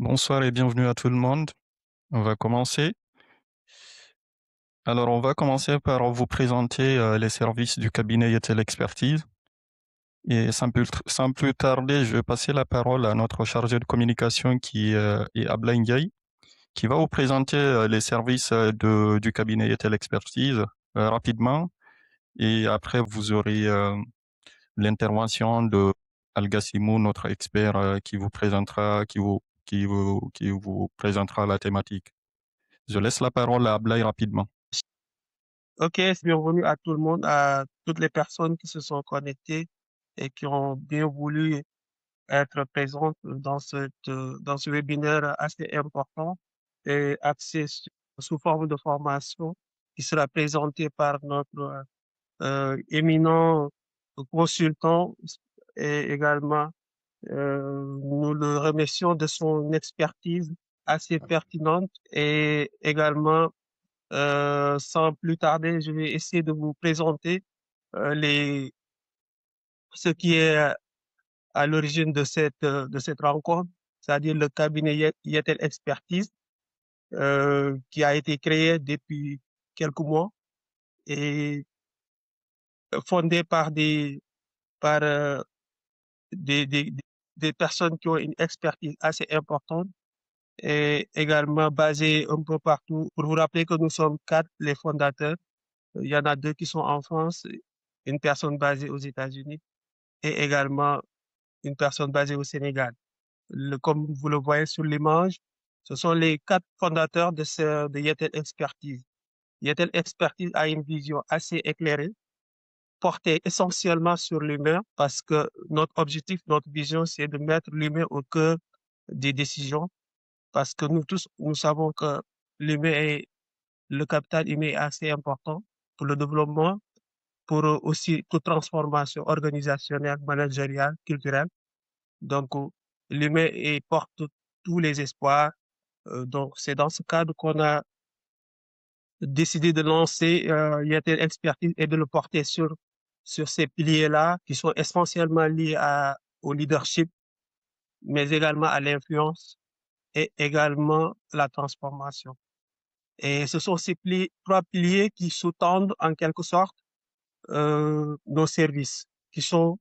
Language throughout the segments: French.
Bonsoir et bienvenue à tout le monde. On va commencer. Alors, on va commencer par vous présenter les services du cabinet Yetel Expertise. Et sans plus tarder, je vais passer la parole à notre chargé de communication qui est Abla Ndiaye, qui va vous présenter les services du cabinet Yetel Expertise rapidement. Et après, vous aurez l'intervention de Al-Gassimou, notre expert, qui vous présentera la thématique. Je laisse la parole à Ablaï rapidement. Ok, bienvenue à tout le monde, à toutes les personnes qui se sont connectées et qui ont bien voulu être présentes dans ce webinaire assez important et sous forme de formation qui sera présenté par notre éminent consultant et également nous le remercions de son expertise assez pertinente et également sans plus tarder, je vais essayer de vous présenter ce qui est à l'origine de cette rencontre, c'est-à-dire le cabinet Yetel Expertise, qui a été créé depuis quelques mois et fondé par des, des, des personnes qui ont une expertise assez importante et également basé un peu partout. Pour vous rappeler que nous sommes quatre, les fondateurs. Il y en a deux qui sont en France, une personne basée aux États-Unis et également une personne basée au Sénégal. Comme vous le voyez sur l'image, ce sont les quatre fondateurs de Yetel Expertise. Yetel Expertise a une vision assez éclairée, portée essentiellement sur l'humain, parce que notre objectif, notre vision, c'est de mettre l'humain au cœur des décisions, parce que nous tous, nous savons que l'humain est, le capital humain est assez important pour le développement, pour aussi toute transformation organisationnelle, managériale, culturelle. Donc, l'humain porte tous les espoirs. Donc, c'est dans ce cadre qu'on a décidé de lancer Yatel Expertise et de le porter sur ces piliers-là qui sont essentiellement liés au leadership, mais également à l'influence et également la transformation. Et ce sont trois piliers qui sous-tendent en quelque sorte nos services, qui sont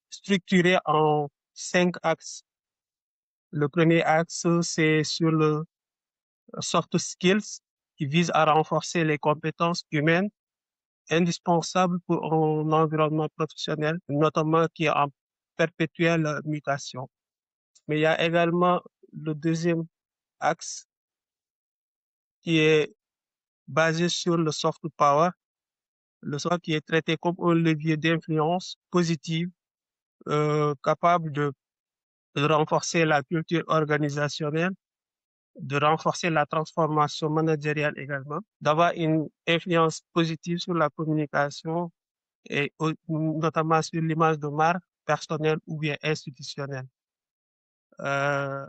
structurés en 5 axes. Le premier axe, c'est sur le soft skills, qui vise à renforcer les compétences humaines indispensables pour un environnement professionnel, notamment qui est en perpétuelle mutation. Mais il y a également le deuxième axe qui est basé sur le soft power, le soft qui est traité comme un levier d'influence positive, capable de renforcer la culture organisationnelle, de renforcer la transformation managériale également, d'avoir une influence positive sur la communication et notamment sur l'image de marque personnelle ou bien institutionnelle. Euh,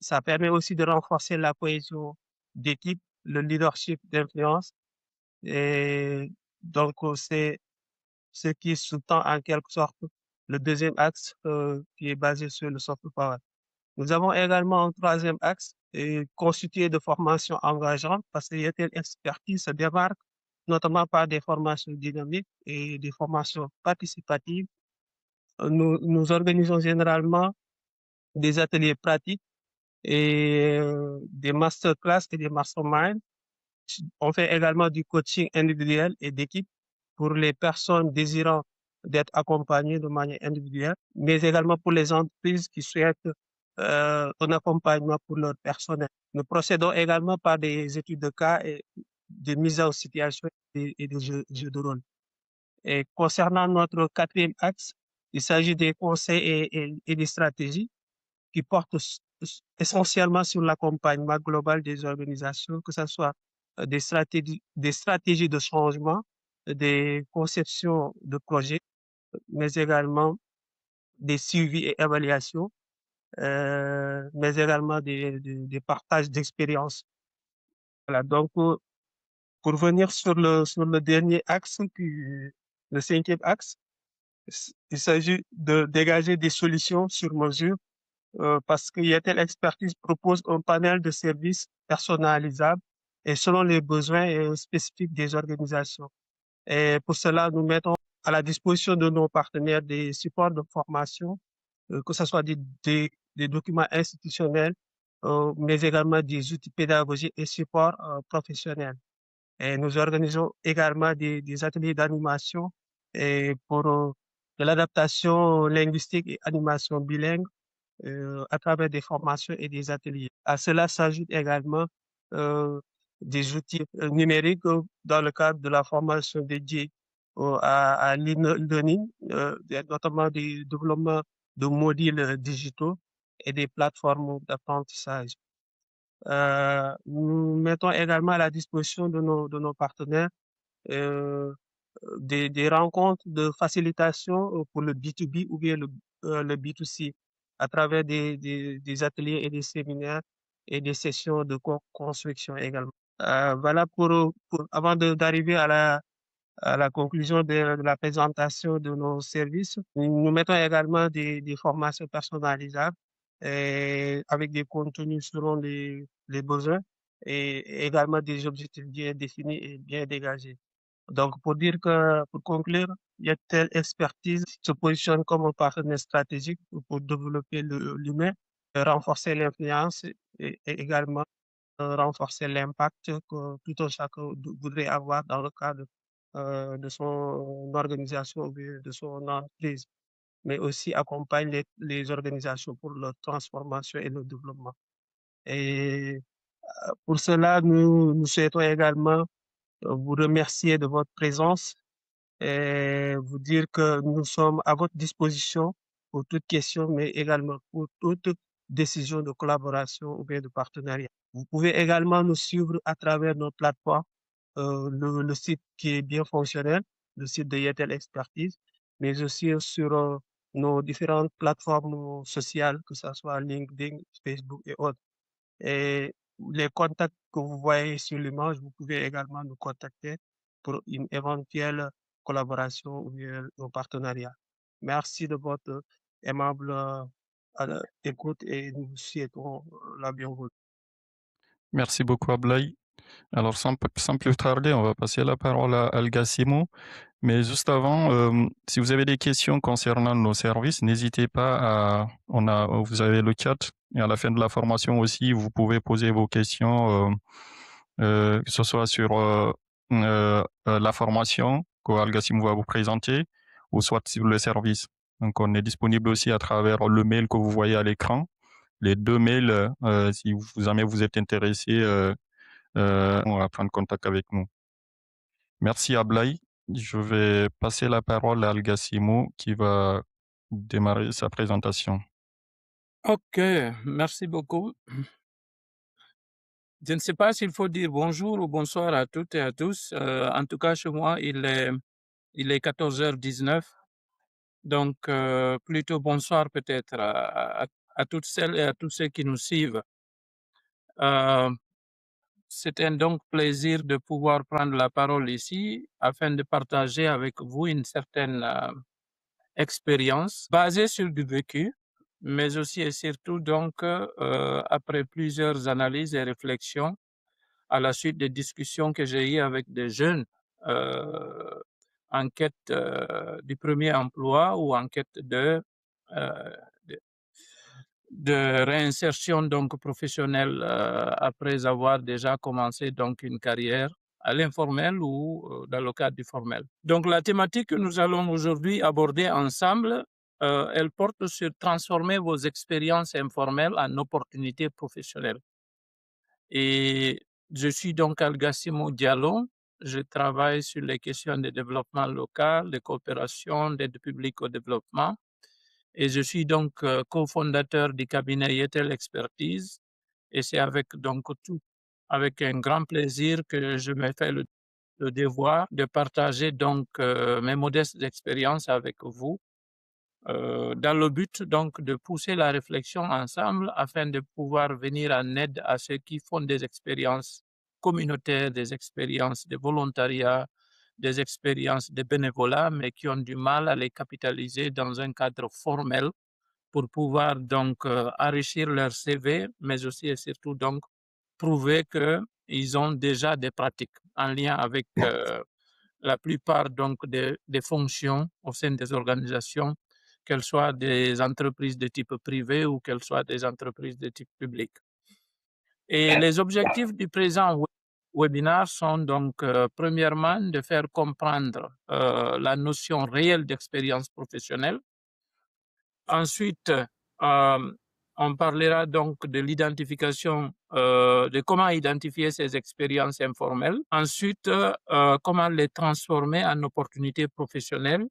Ça permet aussi de renforcer la cohésion d'équipe, le leadership d'influence et donc c'est ce qui sous-tend en quelque sorte le deuxième axe qui est basé sur le soft power. Nous avons également un troisième axe constitué de formations engageantes parce que l'IETEL Expertise se démarque notamment par des formations dynamiques et des formations participatives. Nous organisons généralement des ateliers pratiques et des masterclass et des masterminds. On fait également du coaching individuel et d'équipe pour les personnes désirant d'être accompagnées de manière individuelle, mais également pour les entreprises qui souhaitent un accompagnement pour leur personnel. Nous procédons également par des études de cas et des mises en situation et des jeux de rôle. Et concernant notre quatrième axe, il s'agit des conseils et des stratégies qui portent essentiellement sur l'accompagnement global des organisations, que ce soit des stratégies de changement, des conceptions de projets, mais également des suivis et évaluations, mais également des partages d'expériences. Voilà, donc pour venir sur le dernier axe, le cinquième axe, il s'agit de dégager des solutions sur mesure parce que Yetel Expertise propose un panel de services personnalisables et selon les besoins spécifiques des organisations. Et pour cela, nous mettons à la disposition de nos partenaires des supports de formation, que ce soit des documents institutionnels, mais également des outils pédagogiques et supports professionnels. Et nous organisons également des ateliers d'animation et pour de l'adaptation linguistique et animation bilingue à travers des formations et des ateliers. À cela s'ajoute également euh, des outils numériques dans le cadre de la formation dédiée à l'e-learning, notamment des développements de modules digitaux et des plateformes d'apprentissage. Nous mettons également à la disposition de nos partenaires euh, des rencontres de facilitation pour le B2B ou bien le B2C à travers des ateliers et des séminaires et des sessions de construction également. Voilà avant d'arriver à la conclusion de la présentation de nos services. Nous mettons également des formations personnalisables et avec des contenus selon les besoins et également des objectifs bien définis et bien dégagés. Donc, pour conclure, Yatel Expertise se positionne comme un partenaire stratégique pour développer l'humain, renforcer l'influence et également renforcer l'impact que tout un chacun voudrait avoir dans le cadre de son organisation ou bien de son entreprise, mais aussi accompagne les organisations pour leur transformation et le développement. Et pour cela, nous souhaitons également vous remercier de votre présence et vous dire que nous sommes à votre disposition pour toute question, mais également pour toute décision de collaboration ou bien de partenariat. Vous pouvez également nous suivre à travers notre plateforme, le site qui est bien fonctionnel, le site de Yetel Expertise, mais aussi sur nos différentes plateformes sociales, que ce soit LinkedIn, Facebook et autres. Et les contacts que vous voyez sur l'image, vous pouvez également nous contacter pour une éventuelle collaboration ou bien un partenariat. Merci de votre aimable écoute et nous vous souhaitons la bienvenue. Merci beaucoup, Ablaï. Alors, sans plus tarder, on va passer la parole à Al Gassimo. Mais juste avant, si vous avez des questions concernant nos services, n'hésitez pas vous avez le chat et à la fin de la formation aussi, vous pouvez poser vos questions, que ce soit sur la formation que Al Gassimo va vous présenter ou soit sur le service. Donc, on est disponible aussi à travers le mail que vous voyez à l'écran. Les deux mails, si jamais vous êtes intéressé, on va prendre contact avec nous. Merci Ablaï. Je vais passer la parole à Al Gassimo qui va démarrer sa présentation. Ok, merci beaucoup. Je ne sais pas s'il faut dire bonjour ou bonsoir à toutes et à tous. En tout cas, chez moi, il est 14h19. Donc, plutôt bonsoir peut-être à toutes celles et à tous ceux qui nous suivent. C'est un donc plaisir de pouvoir prendre la parole ici afin de partager avec vous une certaine expérience basée sur du vécu, mais aussi et surtout donc après plusieurs analyses et réflexions à la suite des discussions que j'ai eues avec des jeunes en quête du premier emploi ou en quête euh, de, de réinsertion donc professionnelle après avoir déjà commencé donc une carrière à l'informel ou dans le cadre du formel. Donc la thématique que nous allons aujourd'hui aborder ensemble, elle porte sur transformer vos expériences informelles en opportunités professionnelles. Et je suis donc Algassimo Diallo. Je travaille sur les questions de développement local, de coopération, d'aide publique au développement. Et je suis donc cofondateur du cabinet Yetel Expertise. Et c'est avec un grand plaisir que je me fais le devoir de partager donc mes modestes expériences avec vous dans le but donc de pousser la réflexion ensemble afin de pouvoir venir en aide à ceux qui font des expériences communautaires, des expériences de volontariat, des expériences de bénévolat, mais qui ont du mal à les capitaliser dans un cadre formel pour pouvoir donc enrichir leur CV, mais aussi et surtout donc prouver qu'ils ont déjà des pratiques en lien avec la plupart donc des fonctions au sein des organisations, qu'elles soient des entreprises de type privé ou qu'elles soient des entreprises de type public. Et les objectifs du présent webinaire sont donc, premièrement, de faire comprendre la notion réelle d'expérience professionnelle. Ensuite, on parlera donc de l'identification, de comment identifier ces expériences informelles. Ensuite, comment les transformer en opportunités professionnelles.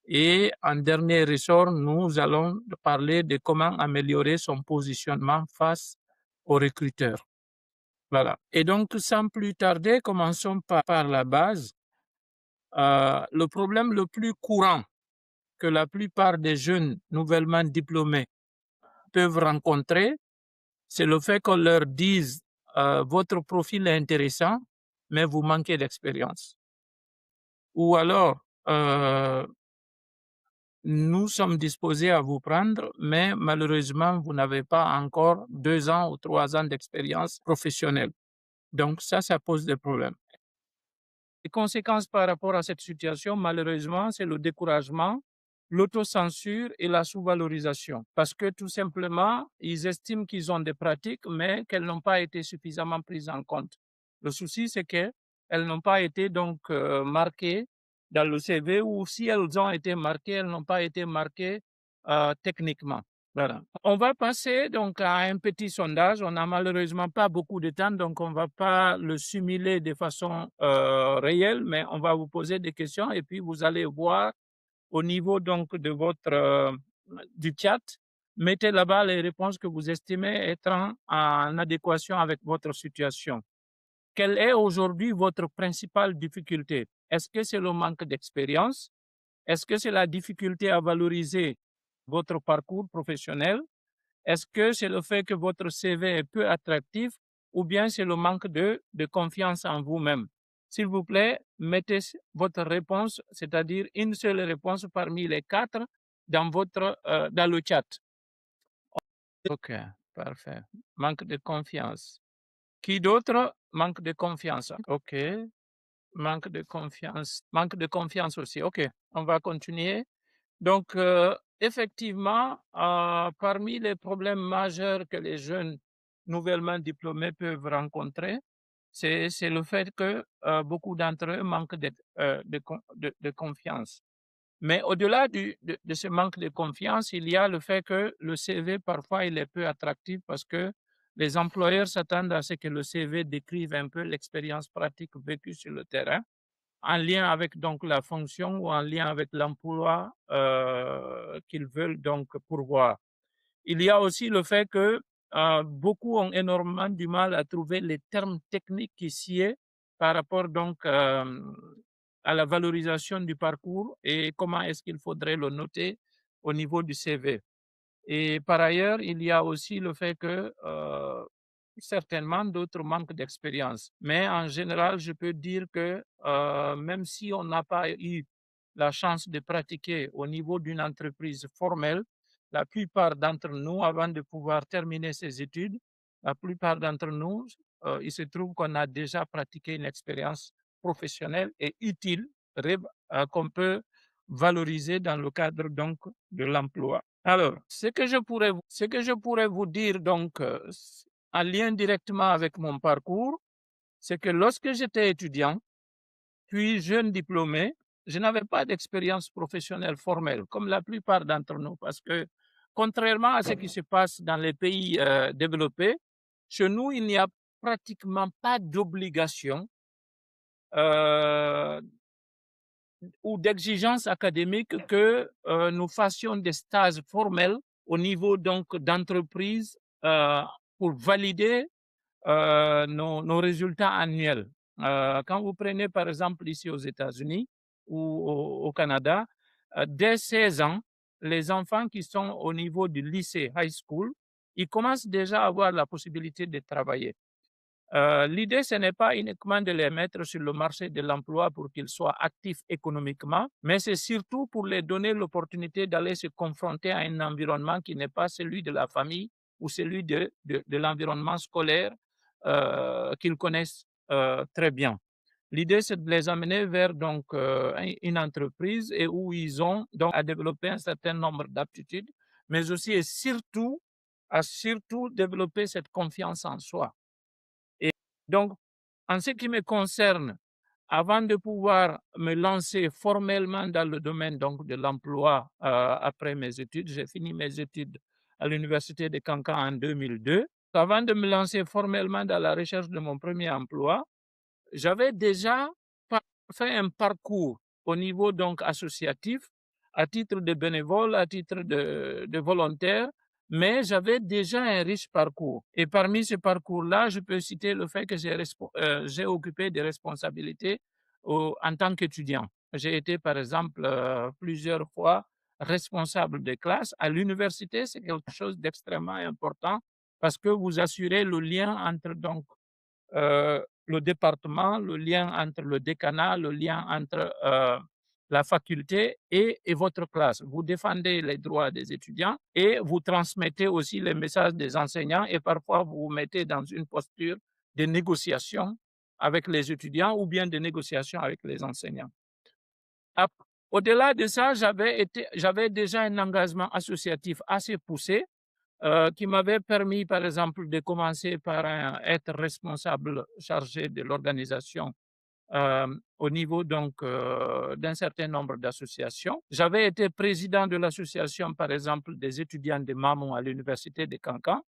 Et en dernier ressort, nous allons parler de comment améliorer son positionnement face aux recruteurs. Voilà. Et donc, sans plus tarder, commençons par la base. Le problème le plus courant que la plupart des jeunes nouvellement diplômés peuvent rencontrer, c'est le fait qu'on leur dise votre profil est intéressant, mais vous manquez d'expérience. Ou alors, nous sommes disposés à vous prendre, mais malheureusement, vous n'avez pas encore 2 ans ou 3 ans d'expérience professionnelle. Donc ça pose des problèmes. Les conséquences par rapport à cette situation, malheureusement, c'est le découragement, l'autocensure et la sous-valorisation. Parce que tout simplement, ils estiment qu'ils ont des pratiques, mais qu'elles n'ont pas été suffisamment prises en compte. Le souci, c'est qu'elles n'ont pas été donc marquées dans le CV, ou si elles ont été marquées, elles n'ont pas été marquées techniquement. Voilà. On va passer donc à un petit sondage. On n'a malheureusement pas beaucoup de temps, donc on ne va pas le simuler de façon réelle, mais on va vous poser des questions et puis vous allez voir au niveau donc de votre du chat, mettez là-bas les réponses que vous estimez être en adéquation avec votre situation. Quelle est aujourd'hui votre principale difficulté? Est-ce que c'est le manque d'expérience? Est-ce que c'est la difficulté à valoriser votre parcours professionnel? Est-ce que c'est le fait que votre CV est peu attractif ou bien c'est le manque de confiance en vous-même? S'il vous plaît, mettez votre réponse, c'est-à-dire une seule réponse parmi les 4 dans le chat. OK, parfait. Manque de confiance. Qui d'autre? Manque de confiance. OK. Manque de confiance. Manque de confiance aussi. OK, on va continuer. Donc, effectivement, parmi les problèmes majeurs que les jeunes nouvellement diplômés peuvent rencontrer, c'est le fait que beaucoup d'entre eux manquent de confiance. Mais au-delà de ce manque de confiance, il y a le fait que le CV, parfois, il est peu attractif parce que les employeurs s'attendent à ce que le CV décrive un peu l'expérience pratique vécue sur le terrain, en lien avec donc la fonction ou en lien avec l'emploi qu'ils veulent donc pourvoir. Il y a aussi le fait que beaucoup ont énormément du mal à trouver les termes techniques qui s'y est par rapport donc à la valorisation du parcours et comment est-ce qu'il faudrait le noter au niveau du CV. Et par ailleurs, il y a aussi le fait que certainement d'autres manquent d'expérience. Mais en général, je peux dire que même si on n'a pas eu la chance de pratiquer au niveau d'une entreprise formelle, la plupart d'entre nous, avant de pouvoir terminer ses études, la plupart d'entre nous, il se trouve qu'on a déjà pratiqué une expérience professionnelle et utile qu'on peut valoriser dans le cadre donc de l'emploi. Alors, ce que je pourrais vous dire donc en lien directement avec mon parcours, c'est que lorsque j'étais étudiant, puis jeune diplômé, je n'avais pas d'expérience professionnelle formelle, comme la plupart d'entre nous, parce que contrairement à ce qui se passe dans les pays développés, chez nous, il n'y a pratiquement pas d'obligation ou d'exigence académique que nous fassions des stages formels au niveau donc d'entreprise pour valider nos résultats annuels. Quand vous prenez par exemple ici aux États-Unis ou au Canada, dès 16 ans, les enfants qui sont au niveau du lycée, high school, ils commencent déjà à avoir la possibilité de travailler. L'idée, ce n'est pas uniquement de les mettre sur le marché de l'emploi pour qu'ils soient actifs économiquement, mais c'est surtout pour les donner l'opportunité d'aller se confronter à un environnement qui n'est pas celui de la famille ou celui de l'environnement scolaire qu'ils connaissent très bien. L'idée, c'est de les amener vers donc une entreprise et où ils ont donc à développer un certain nombre d'aptitudes, mais aussi et surtout à développer cette confiance en soi. Et donc, en ce qui me concerne, avant de pouvoir me lancer formellement dans le domaine donc de l'emploi après mes études, j'ai fini mes études à l'université de Cancan en 2002. Avant de me lancer formellement dans la recherche de mon premier emploi, j'avais déjà fait un parcours au niveau donc associatif, à titre de bénévole, à titre de volontaire, mais j'avais déjà un riche parcours. Et parmi ce parcours-là, je peux citer le fait que j'ai occupé des responsabilités en tant qu'étudiant. J'ai été, par exemple, plusieurs fois responsable de classe. À l'université, c'est quelque chose d'extrêmement important parce que vous assurez le lien entre donc le département, le lien entre le décanat, le lien entre la faculté et votre classe. Vous défendez les droits des étudiants et vous transmettez aussi les messages des enseignants et parfois vous vous mettez dans une posture de négociation avec les étudiants ou bien de négociation avec les enseignants. Au-delà de ça, j'avais déjà un engagement associatif assez poussé qui m'avait permis, par exemple, de commencer par être responsable chargé de l'organisation au niveau donc d'un certain nombre d'associations. J'avais été président de l'association, par exemple, des étudiants de Mamou à l'université de Cancan.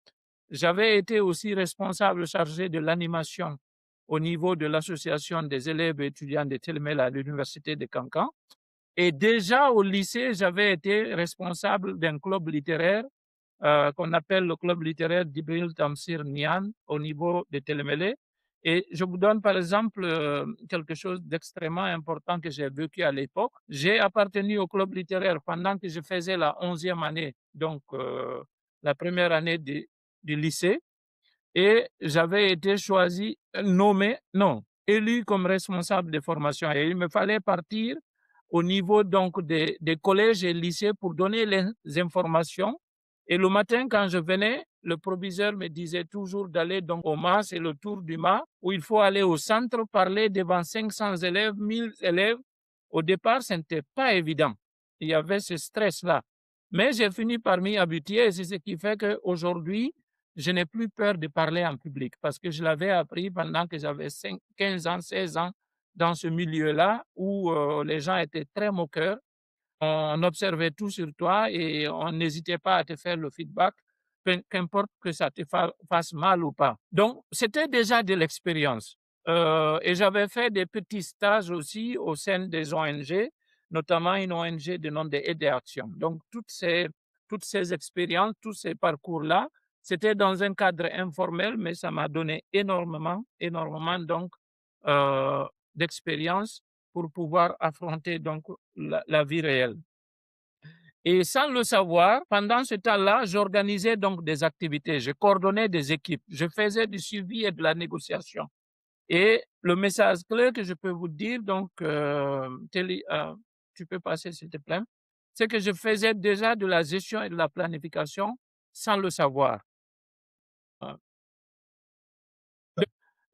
J'avais été aussi responsable chargé de l'animation au niveau de l'association des élèves et étudiants de Telmel à l'université de Cancan. Et déjà au lycée, j'avais été responsable d'un club littéraire qu'on appelle le club littéraire d'Ibril Tamsir Nian au niveau de Télémélé. Et je vous donne par exemple quelque chose d'extrêmement important que j'ai vécu à l'époque. J'ai appartenu au club littéraire pendant que je faisais la 11e année, donc la première année du lycée. Et j'avais été élu comme responsable de formation. Et il me fallait partir au niveau donc des collèges et lycées pour donner les informations. Et le matin, quand je venais, le proviseur me disait toujours d'aller donc au MAS, c'est le tour du MAS, où il faut aller au centre, parler devant 500 élèves, 1000 élèves. Au départ, ce n'était pas évident. Il y avait ce stress-là. Mais j'ai fini par m'y habituer et c'est ce qui fait qu'aujourd'hui, je n'ai plus peur de parler en public parce que je l'avais appris pendant que j'avais 15 ans, 16 ans dans ce milieu-là où les gens étaient très moqueurs. On observait tout sur toi et on n'hésitait pas à te faire le feedback, qu'importe que ça te fasse mal ou pas. Donc, c'était déjà de l'expérience. Et j'avais fait des petits stages aussi au sein des ONG, notamment une ONG de nom de Aide et Action. Donc, toutes ces expériences, tous ces parcours-là, c'était dans un cadre informel, mais ça m'a donné énormément donc d'expérience pour pouvoir affronter donc la vie réelle. Et sans le savoir, pendant ce temps-là, j'organisais donc des activités, je coordonnais des équipes, je faisais du suivi et de la négociation. Et le message clé que je peux vous dire, donc, tu peux passer s'il te plaît, c'est que je faisais déjà de la gestion et de la planification sans le savoir.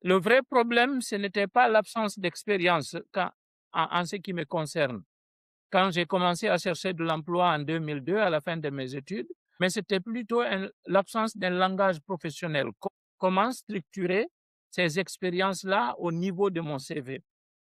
Le vrai problème, ce n'était pas l'absence d'expérience en ce qui me concerne. Quand j'ai commencé à chercher de l'emploi en 2002, à la fin de mes études, mais c'était plutôt l'absence d'un langage professionnel. Comment structurer ces expériences-là au niveau de mon CV?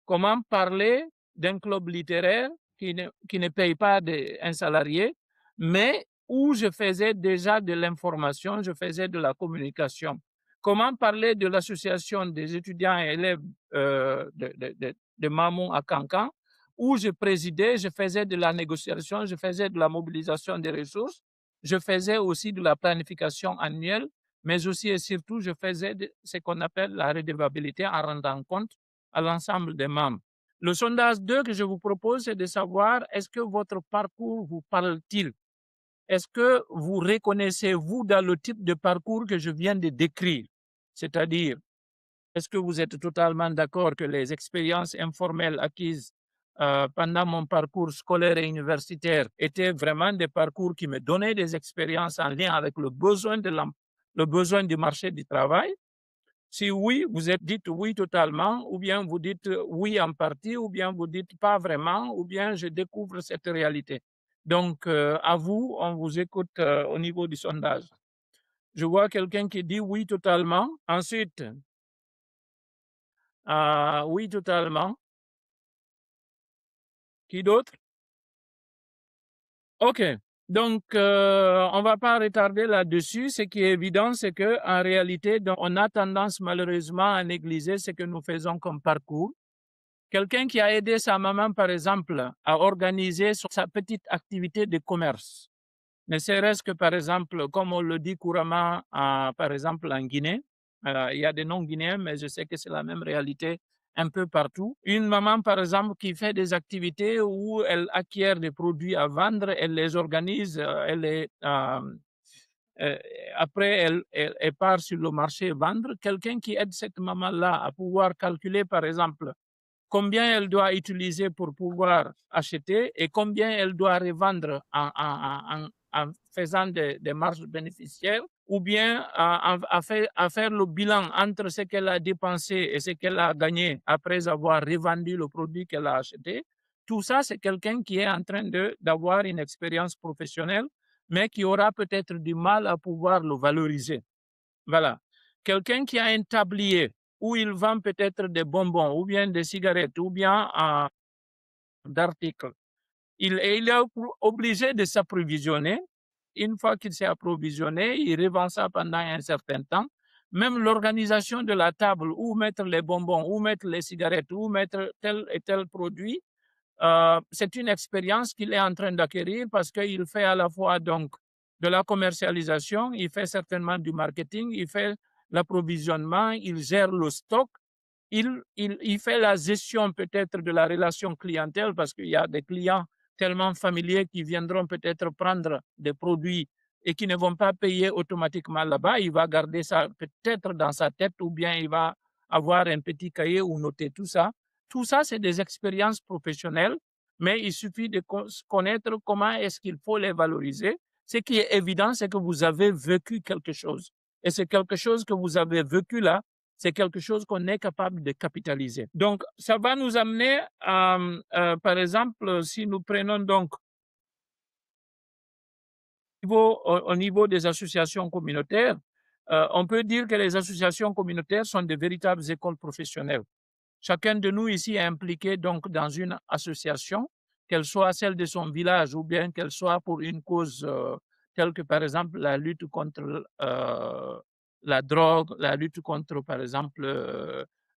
Comment parler d'un club littéraire qui ne paye pas un salarié, mais où je faisais déjà de l'information, je faisais de la communication? Comment parler de l'association des étudiants et élèves de Mamou à Cancan, où je présidais, je faisais de la négociation, je faisais de la mobilisation des ressources, je faisais aussi de la planification annuelle, mais aussi et surtout, je faisais ce qu'on appelle la redevabilité en rendant compte à l'ensemble des membres. Le sondage 2 que je vous propose, c'est de savoir est-ce que votre parcours vous parle-t-il? Est-ce que vous reconnaissez-vous dans le type de parcours que je viens de décrire? C'est-à-dire Est-ce que vous êtes totalement d'accord que les expériences informelles acquises pendant mon parcours scolaire et universitaire étaient vraiment des parcours qui me donnaient des expériences en lien avec le besoin du marché du travail? Si oui, vous dites oui totalement, ou bien vous dites oui en partie, ou bien vous dites pas vraiment, ou bien je découvre cette réalité. Donc, à vous, on vous écoute au niveau du sondage. Je vois quelqu'un qui dit oui totalement. Ensuite, oui totalement. Qui d'autre? OK. Donc, on va pas retarder là-dessus. Ce qui est évident, c'est que en réalité, on a tendance malheureusement à négliger ce que nous faisons comme parcours. Quelqu'un qui a aidé sa maman, par exemple, à organiser sa petite activité de commerce, ne serait-ce que, par exemple, comme on le dit couramment, par exemple, en Guinée, il y a des noms guinéens, mais je sais que c'est la même réalité un peu partout. Une maman, par exemple, qui fait des activités où elle acquiert des produits à vendre, elle les organise, après, elle part sur le marché vendre. Quelqu'un qui aide cette maman-là à pouvoir calculer, par exemple, combien elle doit utiliser pour pouvoir acheter et combien elle doit revendre en faisant des marges bénéficiaires, ou bien à faire le bilan entre ce qu'elle a dépensé et ce qu'elle a gagné après avoir revendu le produit qu'elle a acheté. Tout ça, c'est quelqu'un qui est en train d'avoir une expérience professionnelle, mais qui aura peut-être du mal à pouvoir le valoriser. Voilà. Quelqu'un qui a un tablier où il vend peut-être des bonbons ou bien des cigarettes ou bien d'articles. Il est obligé de s'approvisionner. Une fois qu'il s'est approvisionné, il revend ça pendant un certain temps. Même l'organisation de la table, où mettre les bonbons, où mettre les cigarettes, où mettre tel et tel produit, c'est une expérience qu'il est en train d'acquérir parce qu'il fait à la fois donc de la commercialisation, il fait certainement du marketing, il fait l'approvisionnement, il gère le stock, il fait la gestion peut-être de la relation clientèle parce qu'il y a des clients tellement familiers qui viendront peut-être prendre des produits et qui ne vont pas payer automatiquement là-bas. Il va garder ça peut-être dans sa tête ou bien il va avoir un petit cahier où noter tout ça. Tout ça, c'est des expériences professionnelles, mais il suffit de connaître comment est-ce qu'il faut les valoriser. Ce qui est évident, c'est que vous avez vécu quelque chose. Et c'est quelque chose que vous avez vécu là, c'est quelque chose qu'on est capable de capitaliser. Donc, ça va nous amener à, par exemple, si nous prenons donc au niveau des associations communautaires, on peut dire que les associations communautaires sont de véritables écoles professionnelles. Chacun de nous ici est impliqué donc dans une association, qu'elle soit celle de son village ou bien qu'elle soit pour une cause telle que par exemple la lutte contre la drogue, la lutte contre par exemple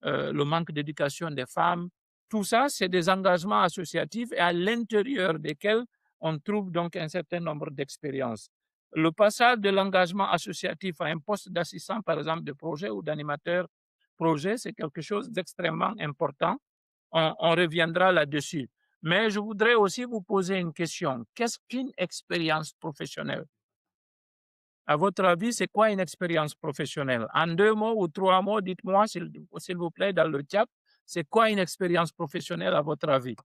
le manque d'éducation des femmes. Tout ça, c'est des engagements associatifs et à l'intérieur desquels on trouve donc un certain nombre d'expériences. Le passage de l'engagement associatif à un poste d'assistant, par exemple, de projet ou d'animateur projet, c'est quelque chose d'extrêmement important. On reviendra là-dessus. Mais je voudrais aussi vous poser une question. Qu'est-ce qu'une expérience professionnelle? À votre avis, c'est quoi une expérience professionnelle? En 2 mots ou 3 mots, dites-moi, s'il vous plaît, dans le chat, c'est quoi une expérience professionnelle à votre avis?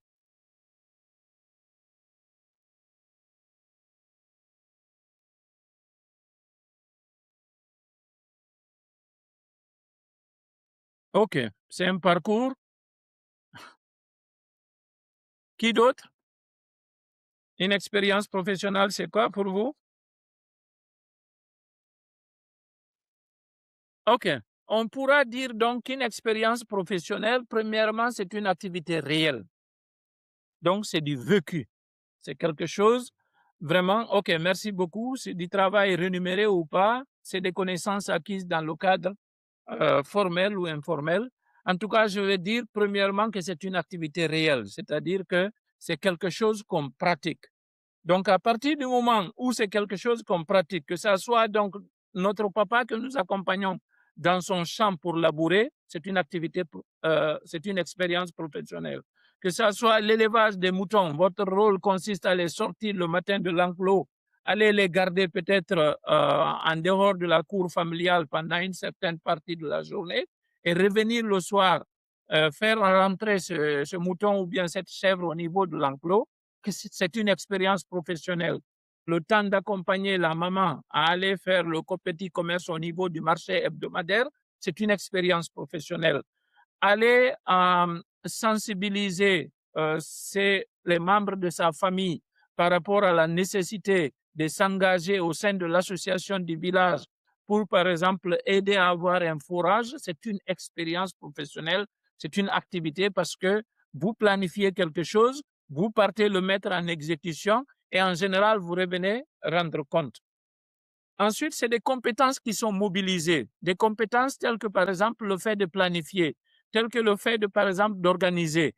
OK, c'est un parcours. Qui d'autre? Une expérience professionnelle, c'est quoi pour vous? OK. On pourra dire donc qu'une expérience professionnelle, premièrement, c'est une activité réelle. Donc, c'est du vécu. C'est quelque chose vraiment, OK, merci beaucoup. C'est du travail rémunéré ou pas. C'est des connaissances acquises dans le cadre formel ou informel. En tout cas, je vais dire premièrement que c'est une activité réelle, c'est-à-dire que c'est quelque chose qu'on pratique. Donc, à partir du moment où c'est quelque chose qu'on pratique, que ce soit donc notre papa que nous accompagnons dans son champ pour labourer, c'est une activité, c'est une expérience professionnelle. Que ce soit l'élevage des moutons, votre rôle consiste à les sortir le matin de l'enclos, aller les garder peut-être en dehors de la cour familiale pendant une certaine partie de la journée et revenir le soir, faire rentrer ce mouton ou bien cette chèvre au niveau de l'enclos, que c'est une expérience professionnelle. Le temps d'accompagner la maman à aller faire le petit commerce au niveau du marché hebdomadaire, c'est une expérience professionnelle. Aller sensibiliser les membres de sa famille par rapport à la nécessité de s'engager au sein de l'association du village pour, par exemple, aider à avoir un fourrage, c'est une expérience professionnelle, c'est une activité parce que vous planifiez quelque chose, vous partez le mettre en exécution et en général, vous revenez rendre compte. Ensuite, c'est des compétences qui sont mobilisées, des compétences telles que, par exemple, le fait de planifier, tel que le fait de, par exemple, d'organiser,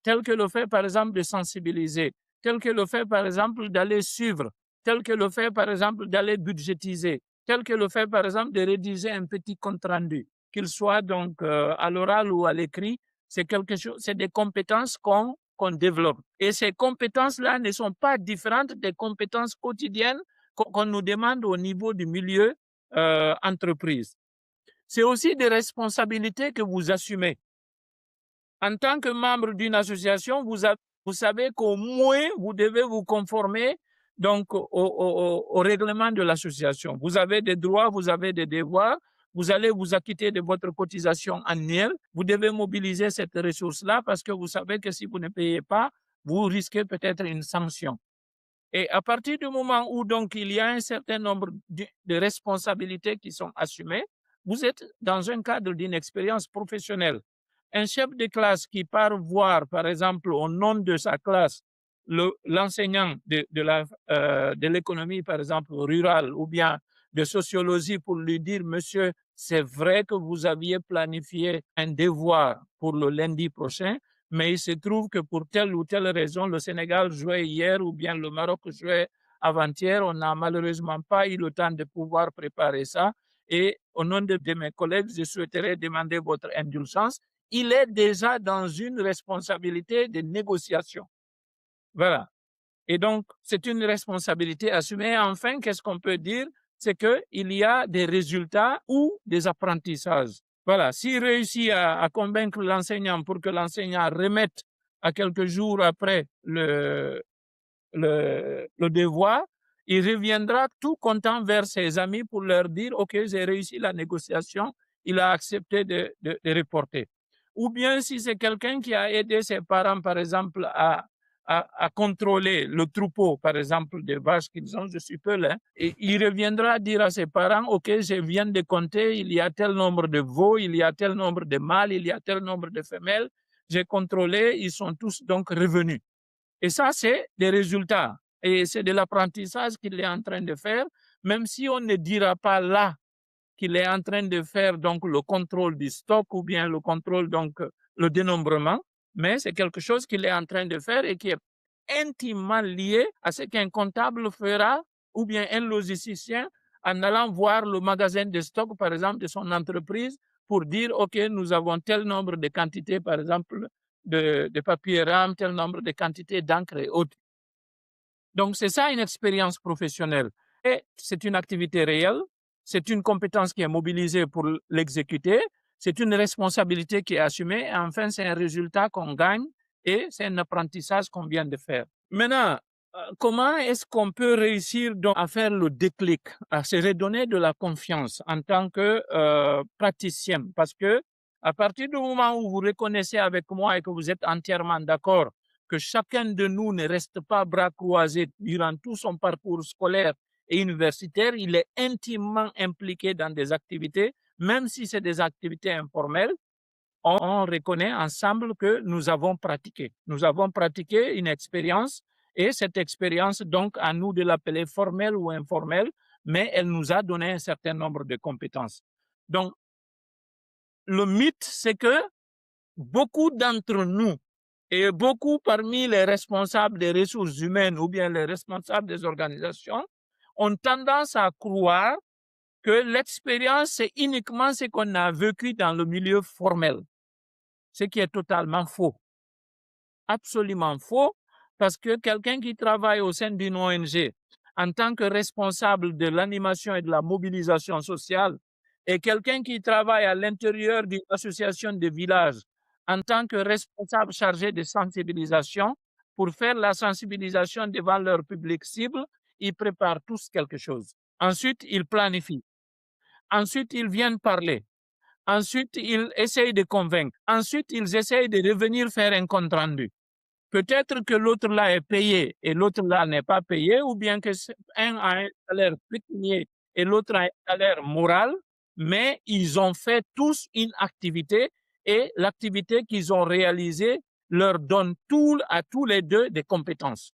tel que le fait, par exemple, de sensibiliser, tel que le fait, par exemple, d'aller suivre, tel que le fait, par exemple, d'aller budgétiser, tel que le fait, par exemple, de rédiger un petit compte rendu, qu'il soit donc à l'oral ou à l'écrit, c'est quelque chose, c'est des compétences qu'on développe. Et ces compétences-là ne sont pas différentes des compétences quotidiennes qu'on nous demande au niveau du milieu entreprise. C'est aussi des responsabilités que vous assumez. En tant que membre d'une association, vous savez qu'au moins, vous devez vous conformer donc au règlement de l'association. Vous avez des droits, vous avez des devoirs, vous allez vous acquitter de votre cotisation annuelle. Vous devez mobiliser cette ressource-là parce que vous savez que si vous ne payez pas, vous risquez peut-être une sanction. Et à partir du moment où donc il y a un certain nombre de responsabilités qui sont assumées, vous êtes dans un cadre d'une expérience professionnelle. Un chef de classe qui part voir, par exemple, au nom de sa classe, l'enseignant de l'économie, par exemple, rurale ou bien de sociologie pour lui dire, monsieur, c'est vrai que vous aviez planifié un devoir pour le lundi prochain, mais il se trouve que pour telle ou telle raison, le Sénégal jouait hier ou bien le Maroc jouait avant-hier. On n'a malheureusement pas eu le temps de pouvoir préparer ça. Et au nom de mes collègues, je souhaiterais demander votre indulgence. Il est déjà dans une responsabilité de négociation. Voilà. Et donc, c'est une responsabilité assumée. Et enfin, qu'est-ce qu'on peut dire? C'est qu'il y a des résultats ou des apprentissages. Voilà, s'il réussit à convaincre l'enseignant pour que l'enseignant remette à quelques jours après le devoir, il reviendra tout content vers ses amis pour leur dire « Ok, j'ai réussi la négociation, il a accepté de reporter ». Ou bien si c'est quelqu'un qui a aidé ses parents, par exemple, à contrôler le troupeau, par exemple, des vaches qu'ils ont, je suppose, hein, et il reviendra dire à ses parents, OK, je viens de compter, il y a tel nombre de veaux, il y a tel nombre de mâles, il y a tel nombre de femelles, j'ai contrôlé, ils sont tous donc revenus. Et ça, c'est des résultats. Et c'est de l'apprentissage qu'il est en train de faire, même si on ne dira pas là qu'il est en train de faire donc le contrôle du stock ou bien le contrôle, donc le dénombrement, mais c'est quelque chose qu'il est en train de faire et qui est intimement lié à ce qu'un comptable fera ou bien un logisticien en allant voir le magasin de stock, par exemple, de son entreprise pour dire, OK, nous avons tel nombre de quantités, par exemple, de papier rame, tel nombre de quantités d'encre et autres. Donc, c'est ça une expérience professionnelle. Et c'est une activité réelle, c'est une compétence qui est mobilisée pour l'exécuter, c'est une responsabilité qui est assumée, et enfin, c'est un résultat qu'on gagne et c'est un apprentissage qu'on vient de faire. Maintenant, comment est-ce qu'on peut réussir donc à faire le déclic, à se redonner de la confiance en tant que praticien? Parce que à partir du moment où vous reconnaissez avec moi et que vous êtes entièrement d'accord que chacun de nous ne reste pas bras croisés durant tout son parcours scolaire et universitaire, il est intimement impliqué dans des activités, même si c'est des activités informelles, on reconnaît ensemble que nous avons pratiqué. Nous avons pratiqué une expérience et cette expérience, donc, à nous de l'appeler formelle ou informelle, mais elle nous a donné un certain nombre de compétences. Donc, le mythe, c'est que beaucoup d'entre nous et beaucoup parmi les responsables des ressources humaines ou bien les responsables des organisations ont tendance à croire que l'expérience, c'est uniquement ce qu'on a vécu dans le milieu formel, ce qui est totalement faux. Absolument faux, parce que quelqu'un qui travaille au sein d'une ONG en tant que responsable de l'animation et de la mobilisation sociale, et quelqu'un qui travaille à l'intérieur d'une association de village en tant que responsable chargé de sensibilisation pour faire la sensibilisation devant leur public cible, ils préparent tous quelque chose. Ensuite, ils planifient. Ensuite, ils viennent parler. Ensuite, ils essayent de convaincre. Ensuite, ils essayent de revenir faire un compte rendu. Peut-être que l'autre là est payé et l'autre là n'est pas payé, ou bien que un a un salaire pécuniaire et l'autre a un salaire moral, mais ils ont fait tous une activité et l'activité qu'ils ont réalisée leur donne à tous les deux des compétences.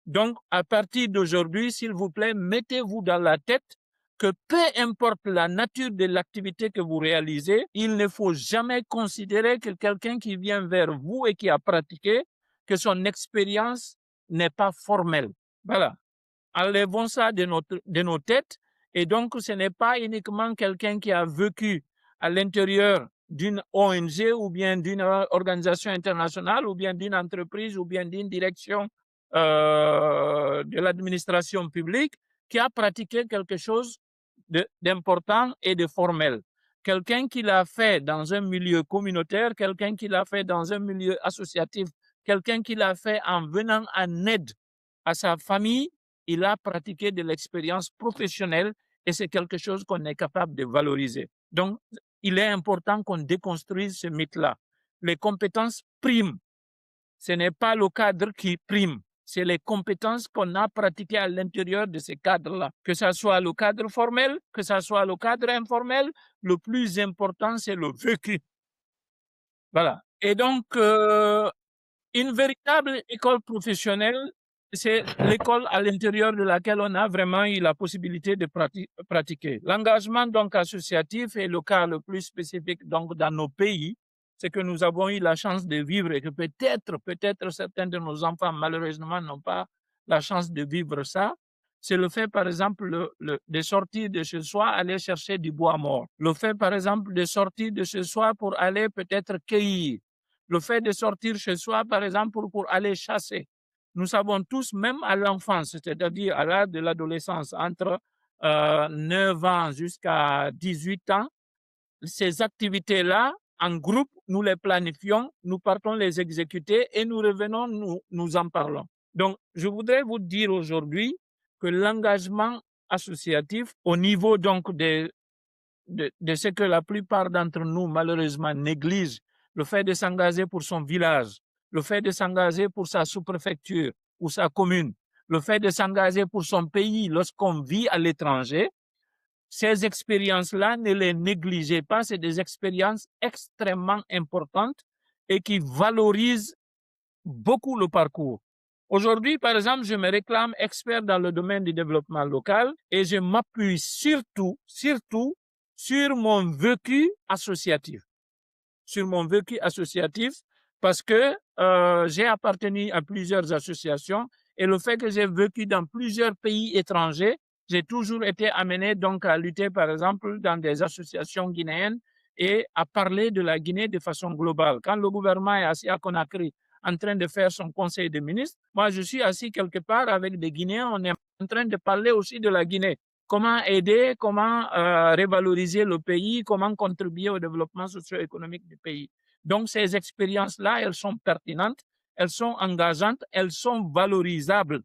Donc, à partir d'aujourd'hui, s'il vous plaît, mettez-vous dans la tête que peu importe la nature de l'activité que vous réalisez, il ne faut jamais considérer que quelqu'un qui vient vers vous et qui a pratiqué, que son expérience n'est pas formelle. Voilà. Enlevons ça de nos têtes. Et donc, ce n'est pas uniquement quelqu'un qui a vécu à l'intérieur d'une ONG ou bien d'une organisation internationale ou bien d'une entreprise ou bien d'une direction de l'administration publique qui a pratiqué quelque chose d'important et de formel. Quelqu'un qui l'a fait dans un milieu communautaire, quelqu'un qui l'a fait dans un milieu associatif, quelqu'un qui l'a fait en venant en aide à sa famille, il a pratiqué de l'expérience professionnelle et c'est quelque chose qu'on est capable de valoriser. Donc, il est important qu'on déconstruise ce mythe-là. Les compétences priment. Ce n'est pas le cadre qui prime. C'est les compétences qu'on a pratiquées à l'intérieur de ces cadres-là. Que ce soit le cadre formel, que ce soit le cadre informel, le plus important, c'est le vécu. Voilà. Et donc, une véritable école professionnelle, c'est l'école à l'intérieur de laquelle on a vraiment eu la possibilité de pratiquer. L'engagement donc associatif est le cas le plus spécifique donc dans nos pays. C'est que nous avons eu la chance de vivre et que peut-être certains de nos enfants malheureusement n'ont pas la chance de vivre ça. C'est le fait, par exemple, de sortir de chez soi, aller chercher du bois mort. Le fait, par exemple, de sortir de chez soi pour aller peut-être cueillir. Le fait de sortir chez soi, par exemple, pour aller chasser. Nous savons tous, même à l'enfance, c'est-à-dire à l'âge de l'adolescence, entre 9 ans jusqu'à 18 ans, ces activités-là, en groupe, nous les planifions, nous partons les exécuter et nous revenons, nous en parlons. Donc, je voudrais vous dire aujourd'hui que l'engagement associatif, au niveau donc de ce que la plupart d'entre nous, malheureusement, négligent, le fait de s'engager pour son village, le fait de s'engager pour sa sous-préfecture ou sa commune, le fait de s'engager pour son pays lorsqu'on vit à l'étranger, ces expériences-là, ne les négligez pas, c'est des expériences extrêmement importantes et qui valorisent beaucoup le parcours. Aujourd'hui, par exemple, je me réclame expert dans le domaine du développement local et je m'appuie surtout sur mon vécu associatif. Sur mon vécu associatif parce que j'ai appartenu à plusieurs associations et le fait que j'ai vécu dans plusieurs pays étrangers, j'ai toujours été amené donc à lutter, par exemple, dans des associations guinéennes et à parler de la Guinée de façon globale. Quand le gouvernement est assis à Conakry en train de faire son conseil de ministres, moi, je suis assis quelque part avec des Guinéens, on est en train de parler aussi de la Guinée. Comment aider, comment revaloriser le pays, comment contribuer au développement socio-économique du pays. Donc, ces expériences-là, elles sont pertinentes, elles sont engageantes, elles sont valorisables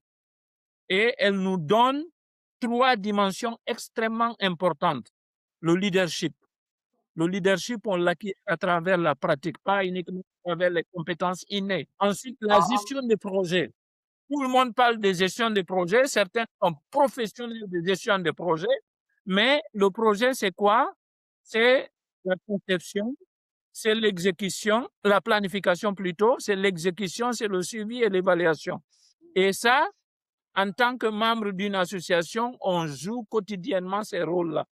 et elles nous donnent 3 dimensions extrêmement importantes. Le leadership. Le leadership, on l'acquiert à travers la pratique, pas uniquement à travers les compétences innées. Ensuite, la gestion des projets. Tout le monde parle de gestion de projet, certains sont professionnels de gestion de projet, mais le projet, c'est quoi? C'est la conception, c'est l'exécution, la planification plutôt, c'est l'exécution, c'est le suivi et l'évaluation. Et ça, en tant que membre d'une association, on joue quotidiennement ces rôles-là.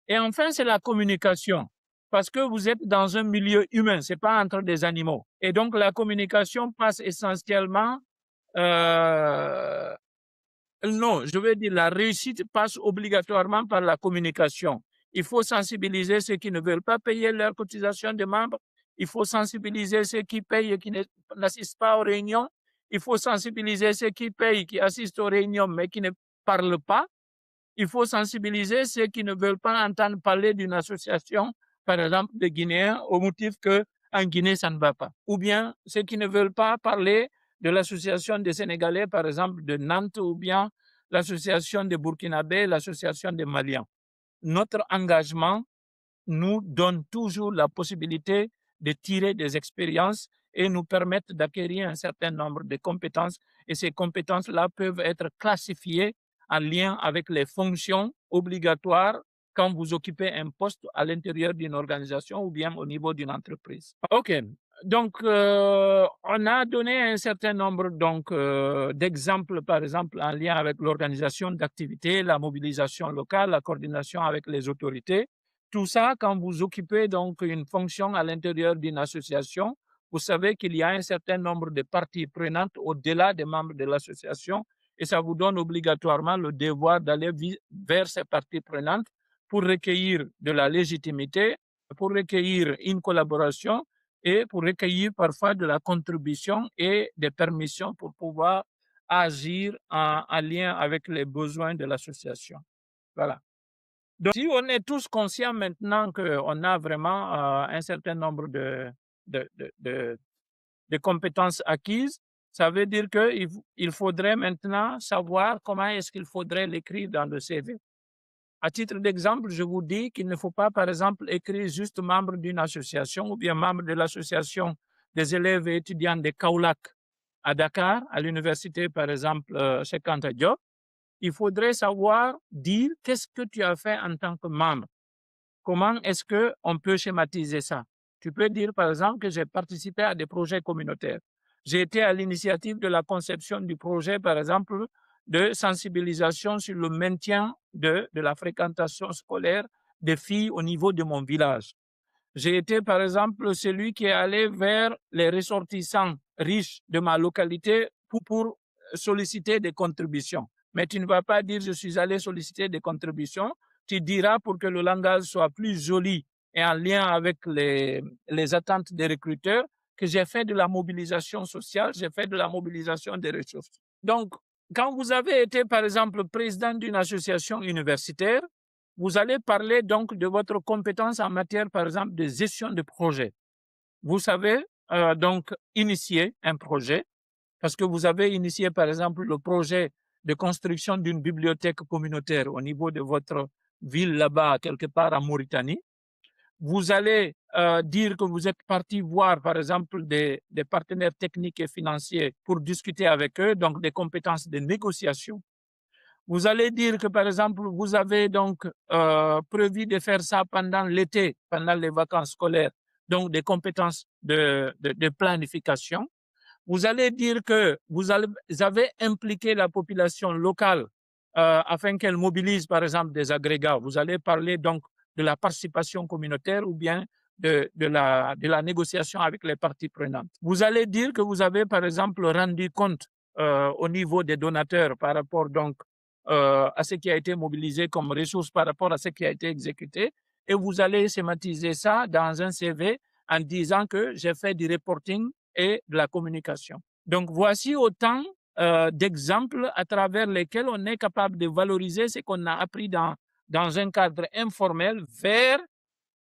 Et enfin, c'est la communication. Parce que vous êtes dans un milieu humain, c'est pas entre des animaux. Et donc, la communication passe essentiellement non, je veux dire la réussite passe obligatoirement par la communication. Il faut sensibiliser ceux qui ne veulent pas payer leur cotisation de membres. Il faut sensibiliser ceux qui payent et qui n'assistent pas aux réunions. Il faut sensibiliser ceux qui payent, qui assistent aux réunions, mais qui ne parlent pas. Il faut sensibiliser ceux qui ne veulent pas entendre parler d'une association, par exemple, de Guinéens, au motif qu'en Guinée, ça ne va pas. Ou bien ceux qui ne veulent pas parler de l'association des Sénégalais, par exemple, de Nantes, ou bien l'association des Burkinabés, l'association des Maliens. Notre engagement nous donne toujours la possibilité de tirer des expériences et nous permettre d'acquérir un certain nombre de compétences. Et ces compétences-là peuvent être classifiées en lien avec les fonctions obligatoires quand vous occupez un poste à l'intérieur d'une organisation ou bien au niveau d'une entreprise. OK. Donc, on a donné un certain nombre d'exemples, par exemple, en lien avec l'organisation d'activités, la mobilisation locale, la coordination avec les autorités. Tout ça, quand vous occupez donc une fonction à l'intérieur d'une association, vous savez qu'il y a un certain nombre de parties prenantes au-delà des membres de l'association et ça vous donne obligatoirement le devoir d'aller vers ces parties prenantes pour recueillir de la légitimité, pour recueillir une collaboration et pour recueillir parfois de la contribution et des permissions pour pouvoir agir en lien avec les besoins de l'association. Voilà. Donc, si on est tous conscients maintenant qu'on a vraiment un certain nombre de compétences acquises, ça veut dire qu'il faudrait maintenant savoir comment est-ce qu'il faudrait l'écrire dans le CV. À titre d'exemple, je vous dis qu'il ne faut pas, par exemple, écrire juste membre d'une association ou bien membre de l'association des élèves et étudiants de Kaolack à Dakar, à l'université, par exemple, Cheikh Anta Diop. Il faudrait savoir dire qu'est-ce que tu as fait en tant que membre. Comment est-ce qu'on peut schématiser ça? Tu peux dire, par exemple, que j'ai participé à des projets communautaires. J'ai été à l'initiative de la conception du projet, par exemple, de sensibilisation sur le maintien de la fréquentation scolaire des filles au niveau de mon village. J'ai été, par exemple, celui qui est allé vers les ressortissants riches de ma localité pour solliciter des contributions. Mais tu ne vas pas dire je suis allé solliciter des contributions. Tu diras pour que le langage soit plus joli et en lien avec les attentes des recruteurs que j'ai fait de la mobilisation sociale, j'ai fait de la mobilisation des ressources. Donc, quand vous avez été, par exemple, président d'une association universitaire, vous allez parler donc de votre compétence en matière, par exemple, de gestion de projet. Vous savez donc initier un projet parce que vous avez initié, par exemple, le projet de construction d'une bibliothèque communautaire au niveau de votre ville là-bas, quelque part en Mauritanie. Vous allez dire que vous êtes parti voir, par exemple, des partenaires techniques et financiers pour discuter avec eux, donc des compétences de négociation. Vous allez dire que, par exemple, vous avez donc prévu de faire ça pendant l'été, pendant les vacances scolaires, donc des compétences de planification. Vous allez dire que vous avez impliqué la population locale afin qu'elle mobilise, par exemple, des agrégats. Vous allez parler donc de la participation communautaire ou bien de la négociation avec les parties prenantes. Vous allez dire que vous avez, par exemple, rendu compte au niveau des donateurs par rapport donc à ce qui a été mobilisé comme ressources par rapport à ce qui a été exécuté. Et vous allez schématiser ça dans un CV en disant que j'ai fait du reporting et de la communication. Donc, voici autant d'exemples à travers lesquels on est capable de valoriser ce qu'on a appris dans un cadre informel vers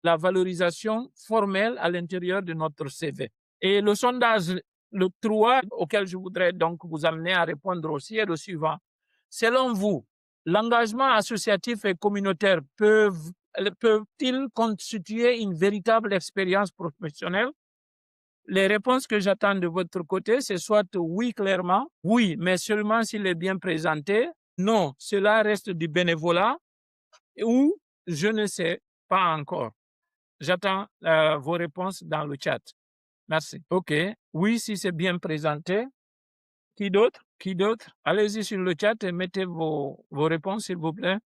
la valorisation formelle à l'intérieur de notre CV. Et le sondage, le 3, auquel je voudrais donc vous amener à répondre aussi, est le suivant. Selon vous, l'engagement associatif et communautaire peuvent-ils constituer une véritable expérience professionnelle? Les réponses que j'attends de votre côté, c'est soit oui clairement, oui, mais seulement s'il est bien présenté, non, cela reste du bénévolat, ou je ne sais pas encore. J'attends vos réponses dans le chat. Merci. OK. Oui, si c'est bien présenté. Qui d'autre? Qui d'autre? Allez-y sur le chat et mettez vos réponses, s'il vous plaît.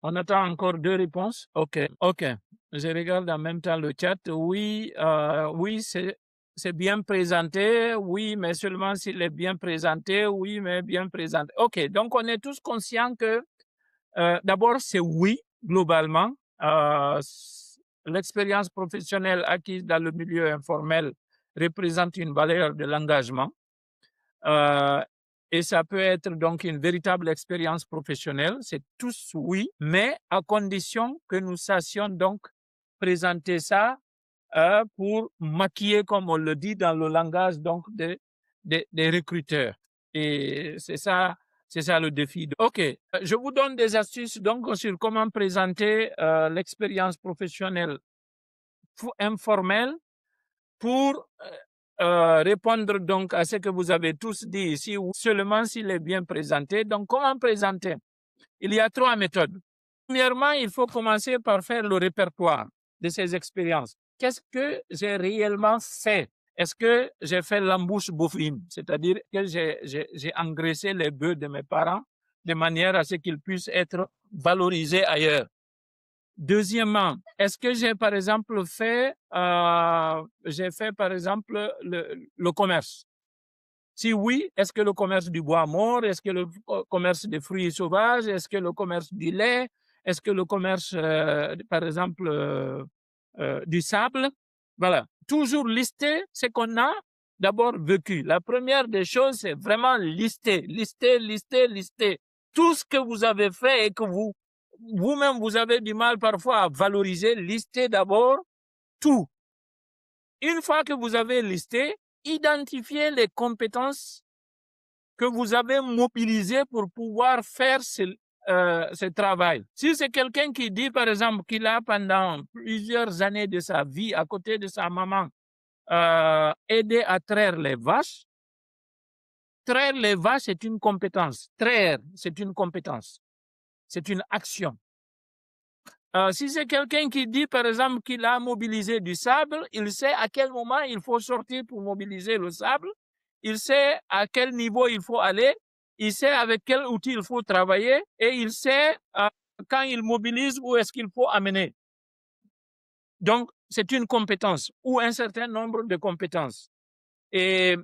On attend encore 2 réponses. OK. OK. Je regarde en même temps le chat. Oui, oui, c'est bien présenté. Oui, mais seulement s'il est bien présenté. Oui, mais bien présenté. OK. Donc, on est tous conscients que d'abord, c'est oui, globalement. L'expérience professionnelle acquise dans le milieu informel représente une valeur de l'engagement. et ça peut être donc une véritable expérience professionnelle, c'est tous oui, mais à condition que nous sachions donc présenter ça pour maquiller, comme on le dit dans le langage donc des recruteurs. Et c'est ça le défi. OK, je vous donne des astuces donc sur comment présenter l'expérience professionnelle informelle pour répondre donc à ce que vous avez tous dit ici, seulement s'il est bien présenté. Donc, comment présenter? Il y a 3 méthodes. Premièrement, il faut commencer par faire le répertoire de ces expériences. Qu'est-ce que j'ai réellement fait? Est-ce que j'ai fait l'embouche bovine? C'est-à-dire que j'ai engraissé les bœufs de mes parents de manière à ce qu'ils puissent être valorisés ailleurs. Deuxièmement, est-ce que j'ai par exemple fait, par exemple le commerce? Si oui, est-ce que le commerce du bois mort, est-ce que le commerce des fruits sauvages, est-ce que le commerce du lait, est-ce que le commerce, par exemple, du sable? Voilà, toujours lister ce qu'on a d'abord vécu. La première des choses, c'est vraiment lister tout ce que vous avez fait et que vous-même, vous avez du mal parfois à valoriser. Listez d'abord tout. Une fois que vous avez listé, identifiez les compétences que vous avez mobilisées pour pouvoir faire ce travail. Si c'est quelqu'un qui dit, par exemple, qu'il a pendant plusieurs années de sa vie, à côté de sa maman, aidé à traire les vaches, c'est une compétence. Traire, c'est une compétence. C'est une action. Si c'est quelqu'un qui dit, par exemple, qu'il a mobilisé du sable, il sait à quel moment il faut sortir pour mobiliser le sable, il sait à quel niveau il faut aller, il sait avec quel outil il faut travailler et il sait quand il mobilise où est-ce qu'il faut amener. Donc, c'est une compétence ou un certain nombre de compétences. Et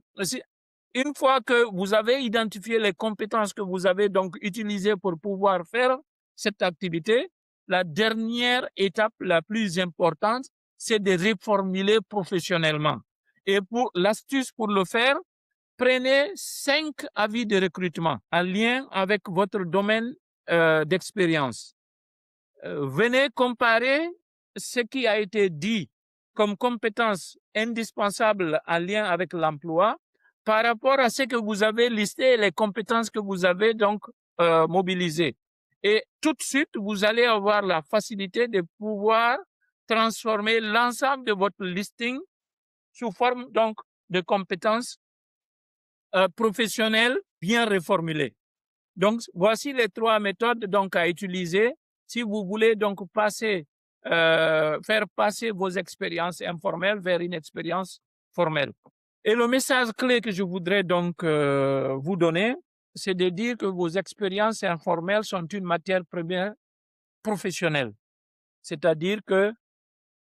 une fois que vous avez identifié les compétences que vous avez donc utilisées pour pouvoir faire cette activité, la dernière étape la plus importante, c'est de reformuler professionnellement. Et pour l'astuce pour le faire, prenez 5 avis de recrutement en lien avec votre domaine d'expérience. Venez comparer ce qui a été dit comme compétence indispensable en lien avec l'emploi par rapport à ce que vous avez listé et les compétences que vous avez donc mobilisées. Et tout de suite, vous allez avoir la facilité de pouvoir transformer l'ensemble de votre listing sous forme donc de compétences professionnelles bien reformulées. Donc, voici les 3 méthodes donc à utiliser si vous voulez donc faire passer vos expériences informelles vers une expérience formelle. Et le message clé que je voudrais donc vous donner, c'est de dire que vos expériences informelles sont une matière première professionnelle. C'est-à-dire que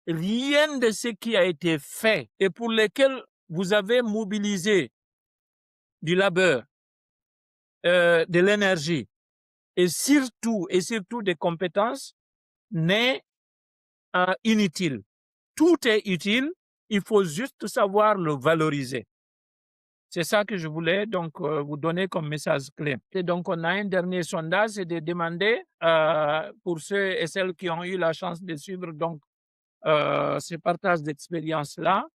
rien de ce qui a été fait et pour lesquels vous avez mobilisé du labeur, de l'énergie et surtout des compétences n'est inutile. Tout est utile, il faut juste savoir le valoriser. C'est ça que je voulais donc vous donner comme message clé. Et donc, on a un dernier sondage, c'est de demander pour ceux et celles qui ont eu la chance de suivre donc ce partage d'expérience-là,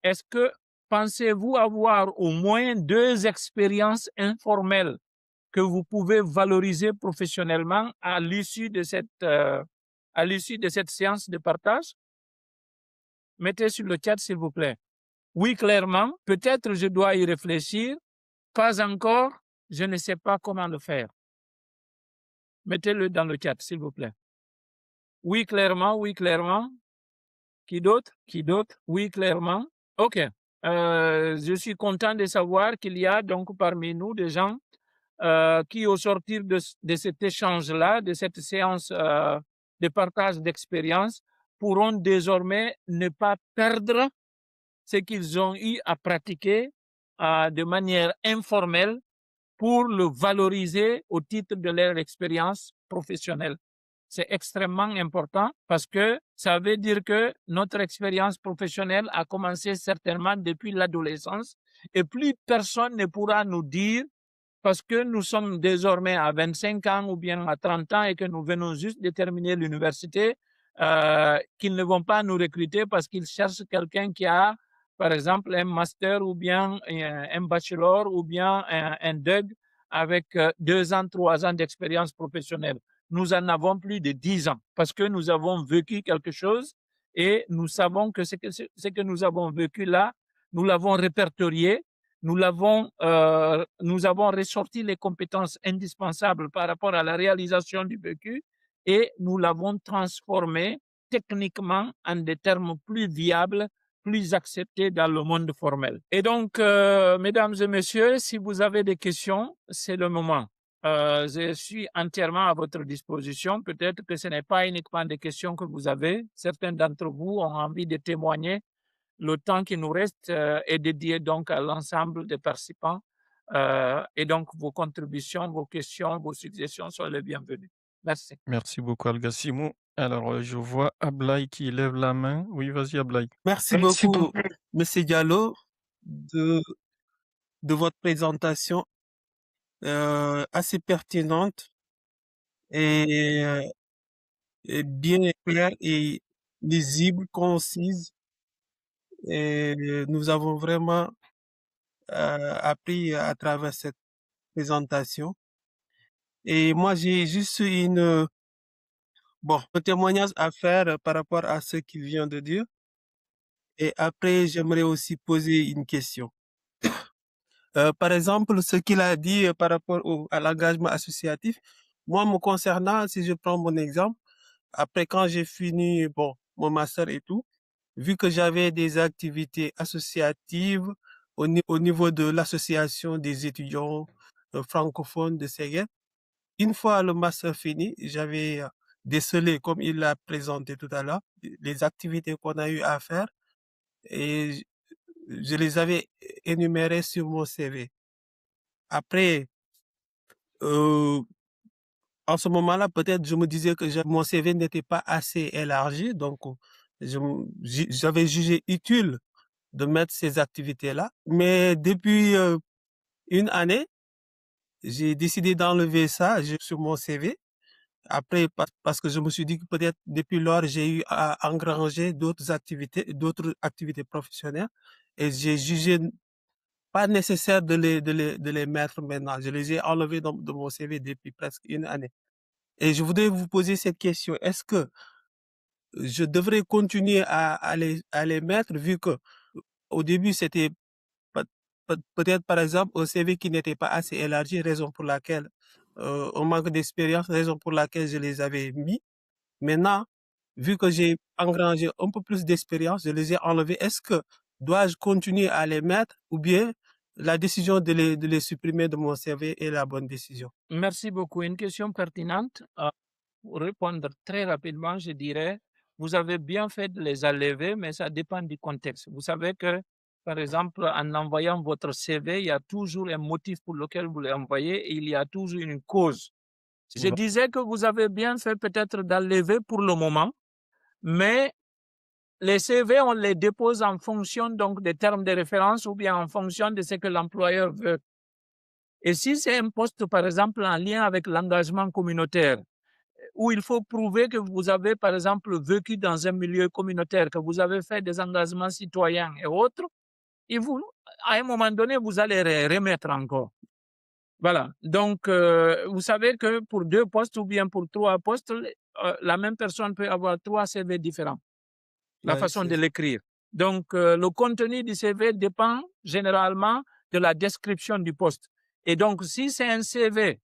est-ce que pensez-vous avoir au moins 2 expériences informelles que vous pouvez valoriser professionnellement à l'issue de cette séance de partage? Mettez sur le chat, s'il vous plaît. Oui, clairement, peut-être je dois y réfléchir. Pas encore, je ne sais pas comment le faire. Mettez-le dans le chat, s'il vous plaît. Oui, clairement, oui, clairement. Qui d'autre? Oui, clairement. OK. Je suis content de savoir qu'il y a donc parmi nous des gens qui, au sortir de cet échange-là, de cette séance de partage d'expérience, pourront désormais ne pas perdre ce qu'ils ont eu à pratiquer de manière informelle pour le valoriser au titre de leur expérience professionnelle. C'est extrêmement important parce que ça veut dire que notre expérience professionnelle a commencé certainement depuis l'adolescence et plus personne ne pourra nous dire parce que nous sommes désormais à 25 ans ou bien à 30 ans et que nous venons juste de terminer l'université, qu'ils ne vont pas nous recruter parce qu'ils cherchent quelqu'un qui a, par exemple, un master ou bien un bachelor ou bien un DUG avec 2 ans, 3 ans d'expérience professionnelle. Nous en avons plus de 10 ans parce que nous avons vécu quelque chose et nous savons que ce que nous avons vécu là, nous l'avons répertorié, nous avons ressorti les compétences indispensables par rapport à la réalisation du vécu et nous l'avons transformé techniquement en des termes plus viables, plus acceptés dans le monde formel. Et donc, mesdames et messieurs, si vous avez des questions, c'est le moment. Je suis entièrement à votre disposition. Peut-être que ce n'est pas uniquement des questions que vous avez. Certains d'entre vous ont envie de témoigner. Le temps qui nous reste est dédié donc à l'ensemble des participants. Et donc, vos contributions, vos questions, vos suggestions sont les bienvenues. Merci. Merci beaucoup, Algassimou. Alors, je vois Ablay qui lève la main. Oui, vas-y, Ablay. Merci beaucoup, Monsieur Diallo, de votre présentation assez pertinente et, et bien claire et lisible, concise. Et nous avons vraiment appris à travers cette présentation. Et moi, j'ai juste un témoignage à faire par rapport à ce qu'il vient de dire. Et après, j'aimerais aussi poser une question. Par exemple, ce qu'il a dit par rapport à l'engagement associatif, moi, me concernant, si je prends mon exemple, après quand j'ai fini mon master et tout, vu que j'avais des activités associatives au niveau de l'association des étudiants francophones de Séguin, une fois le master fini, j'avais décelé, comme il l'a présenté tout à l'heure, les activités qu'on a eu à faire et je les avais énumérées sur mon CV. Après, en ce moment-là, peut-être je me disais que mon CV n'était pas assez élargi, donc j'avais jugé utile de mettre ces activités-là. Mais depuis une année, j'ai décidé d'enlever ça sur mon CV. Après, parce que je me suis dit que peut-être depuis lors, j'ai eu à engranger d'autres activités professionnelles et j'ai jugé pas nécessaire de les mettre maintenant. Je les ai enlevés de mon CV depuis presque une année. Et je voudrais vous poser cette question. Est-ce que je devrais continuer à les mettre vu que au début, c'était peut-être par exemple un CV qui n'était pas assez élargi, raison pour laquelle on manque d'expérience, raison pour laquelle je les avais mis. Maintenant, vu que j'ai engrangé un peu plus d'expérience, je les ai enlevés. Est-ce que dois-je continuer à les mettre ou bien la décision de les supprimer de mon CV est la bonne décision? Merci beaucoup. Une question pertinente. Pour répondre très rapidement, je dirais, vous avez bien fait de les enlever, mais ça dépend du contexte. Vous savez que, par exemple, en envoyant votre CV, il y a toujours un motif pour lequel vous l'envoyez et il y a toujours une cause. Je disais que vous avez bien fait peut-être d'enlever pour le moment, mais les CV, on les dépose en fonction donc des termes de référence ou bien en fonction de ce que l'employeur veut. Et si c'est un poste, par exemple, en lien avec l'engagement communautaire, où il faut prouver que vous avez, par exemple, vécu dans un milieu communautaire, que vous avez fait des engagements citoyens et autres, et vous, à un moment donné, vous allez remettre encore. Voilà. Donc, vous savez que pour 2 postes ou bien pour 3 postes, la même personne peut avoir 3 CV différents. La façon de l'écrire. Donc, le contenu du CV dépend généralement de la description du poste. Et donc, si c'est un CV,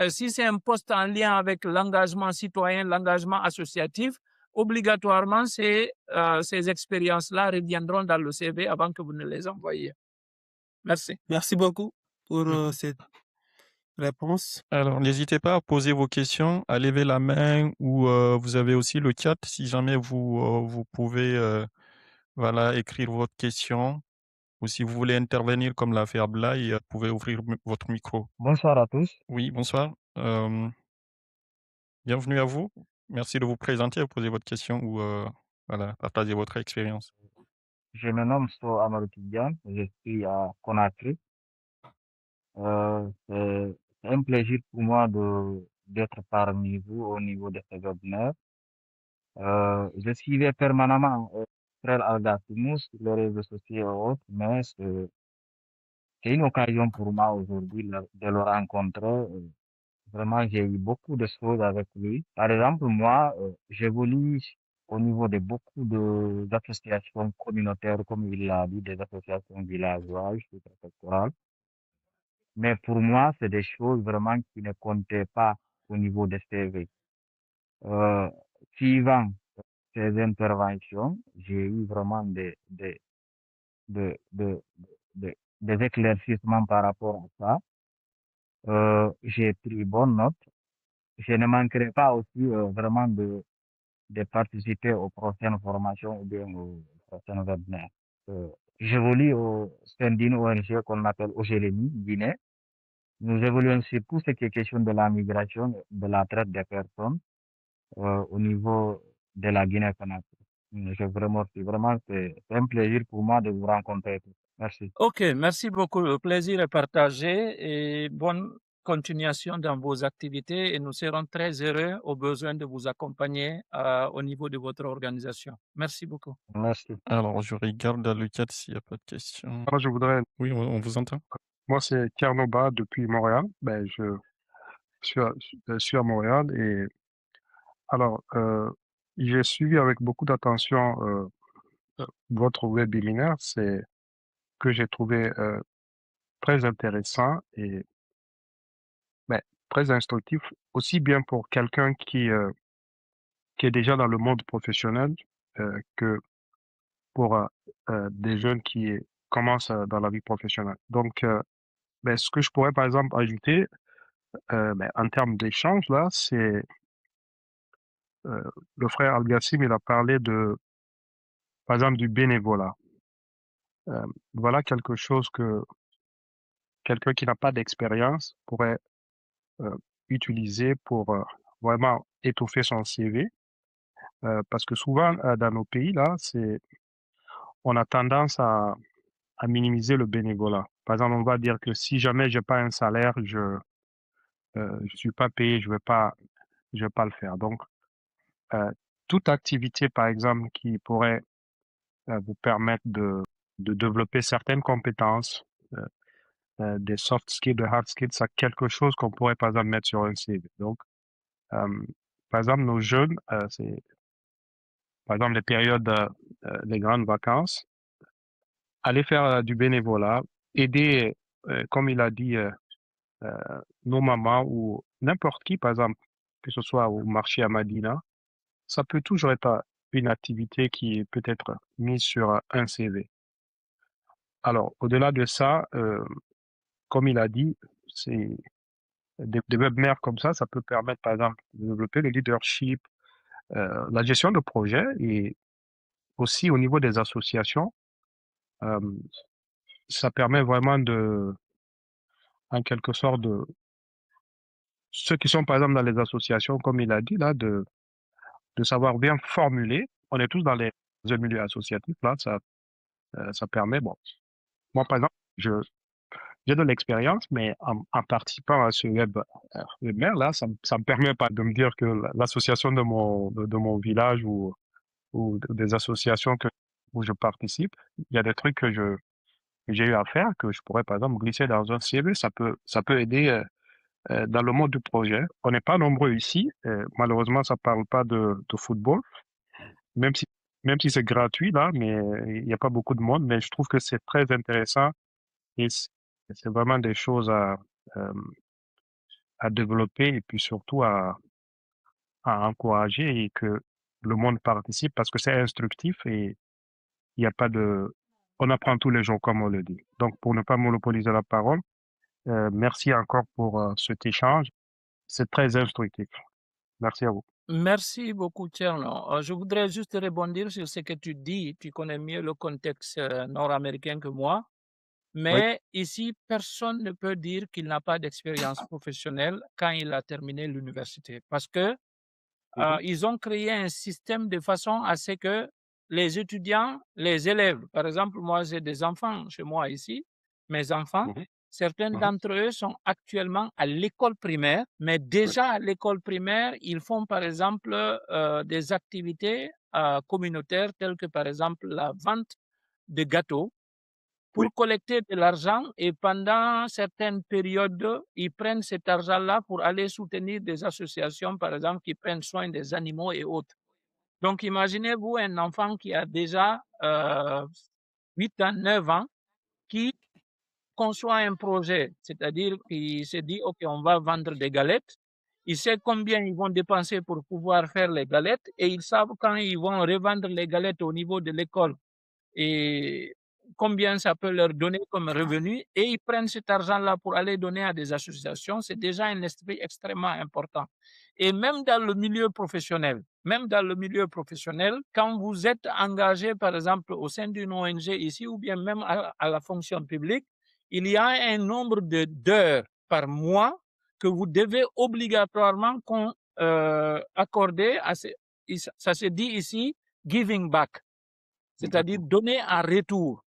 si c'est un poste en lien avec l'engagement citoyen, l'engagement associatif, obligatoirement, ces expériences-là reviendront dans le CV avant que vous ne les envoyiez. Merci. Merci beaucoup pour cette réponse. Alors, n'hésitez pas à poser vos questions, à lever la main ou vous avez aussi le chat si jamais vous pouvez voilà, écrire votre question ou si vous voulez intervenir comme l'a fait Ablay, vous pouvez ouvrir votre micro. Bonsoir à tous. Oui, bonsoir. Bienvenue à vous. Merci de vous présenter, poser votre question ou voilà, partager votre expérience. Je me nomme So Amadou Tidiane, je suis à Conakry. C'est un plaisir pour moi d'être parmi vous au niveau de ce webinaire. Je suivais permanemment Frère Algatimus sur les réseaux sociaux et autres, mais c'est une occasion pour moi aujourd'hui de le rencontrer. Vraiment, j'ai eu beaucoup de choses avec lui. Par exemple, moi, j'évolue au niveau de beaucoup d'associations communautaires, comme il l'a dit, des associations villageoises, préfectorales. Mais pour moi, c'est des choses vraiment qui ne comptaient pas au niveau des CV. Euh, Suivant ces interventions, j'ai eu vraiment de, de, des éclaircissements par rapport à ça. J'ai pris bonne note. Je ne manquerai pas aussi vraiment de participer aux prochaines formations ou bien aux prochains webinaires. J'évolue au sein d'une ONG qu'on appelle OGLMI, Guinée. Nous évoluons sur tout ce qui est question de la migration, de la traite des personnes au niveau de la Guinée-Conakry. Je vous remercie. Vraiment, c'est un plaisir pour moi de vous rencontrer. Merci. Ok, merci beaucoup. Le plaisir est partagé et bonne continuation dans vos activités et nous serons très heureux au besoin de vous accompagner au niveau de votre organisation. Merci beaucoup. Merci. Alors, je regarde dans le chat s'il n'y a pas de questions. Alors, je voudrais. Oui, on vous entend. Moi, c'est Kernoba depuis Montréal. Ben, je suis à Montréal et alors, j'ai suivi avec beaucoup d'attention votre webinaire. C'est que j'ai trouvé très intéressant et ben, très instructif, aussi bien pour quelqu'un qui est déjà dans le monde professionnel que pour des jeunes qui commencent dans la vie professionnelle. Donc, ben, ce que je pourrais par exemple ajouter ben, en termes d'échange, là, c'est le frère Al-Gassim, il a parlé par exemple, du bénévolat. Voilà quelque chose que quelqu'un qui n'a pas d'expérience pourrait euh, utiliser pour vraiment étoffer son CV. Parce que souvent, dans nos pays, là, on a tendance à minimiser le bénévolat. Par exemple, on va dire que si jamais j'ai pas un salaire, je suis pas payé, je vais pas le faire. Donc, toute activité, par exemple, qui pourrait vous permettre de développer certaines compétences, des soft skills, des hard skills, c'est quelque chose qu'on pourrait, par exemple, mettre sur un CV. Donc, par exemple, nos jeunes, c'est, par exemple, les périodes, les grandes vacances, aller faire du bénévolat, aider, comme il a dit, nos mamans ou n'importe qui, par exemple, que ce soit au marché à Madina, ça peut toujours être une activité qui peut être mise sur un CV. Alors, au-delà de ça, comme il a dit, c'est des webinaires comme ça peut permettre, par exemple, de développer le leadership, la gestion de projet et aussi au niveau des associations, euh, ça permet vraiment en quelque sorte, ceux qui sont, par exemple, dans les associations, comme il a dit, là, de savoir bien formuler. On est tous dans les milieux associatifs, là, ça permet, bon, moi, par exemple, j'ai de l'expérience, mais en participant à ce webinaire, là, ça me permet pas de me dire que l'association de mon village ou des associations où je participe, il y a des trucs que j'ai eu à faire que je pourrais, par exemple, glisser dans un CV. Ça peut aider dans le monde du projet. On n'est pas nombreux ici. Malheureusement, ça parle pas de football, même si, même si c'est gratuit, là, mais il n'y a pas beaucoup de monde. Mais je trouve que c'est très intéressant et c'est vraiment des choses euh, à développer et puis surtout à encourager et que le monde participe parce que c'est instructif et il n'y a pas on apprend tous les jours, comme on le dit. Donc, pour ne pas monopoliser la parole, merci encore pour cet échange. C'est très instructif. Merci à vous. Merci beaucoup, Tierno. Je voudrais juste rebondir sur ce que tu dis. Tu connais mieux le contexte nord-américain que moi. Mais ici, personne ne peut dire qu'il n'a pas d'expérience professionnelle quand il a terminé l'université. Parce que ils ont créé un système de façon à ce que les étudiants, les élèves, par exemple, moi j'ai des enfants chez moi ici, mes enfants, Certains d'entre eux sont actuellement à l'école primaire, mais déjà à l'école primaire, ils font par exemple des activités communautaires telles que par exemple la vente de gâteaux pour collecter de l'argent et pendant certaines périodes, ils prennent cet argent-là pour aller soutenir des associations, par exemple, qui prennent soin des animaux et autres. Donc, imaginez-vous un enfant qui a déjà 8 ans, 9 ans, qui conçoit un projet, c'est-à-dire qu'il se dit, OK, on va vendre des galettes. Il sait combien ils vont dépenser pour pouvoir faire les galettes et ils savent quand ils vont revendre les galettes au niveau de l'école et combien ça peut leur donner comme revenu et ils prennent cet argent-là pour aller donner à des associations. C'est déjà un esprit extrêmement important. Et même dans le milieu professionnel, quand vous êtes engagé, par exemple, au sein d'une ONG ici ou bien même à la fonction publique, il y a un nombre d'heures par mois que vous devez obligatoirement accorder à ça se dit ici giving back, c'est-à-dire donner en retour.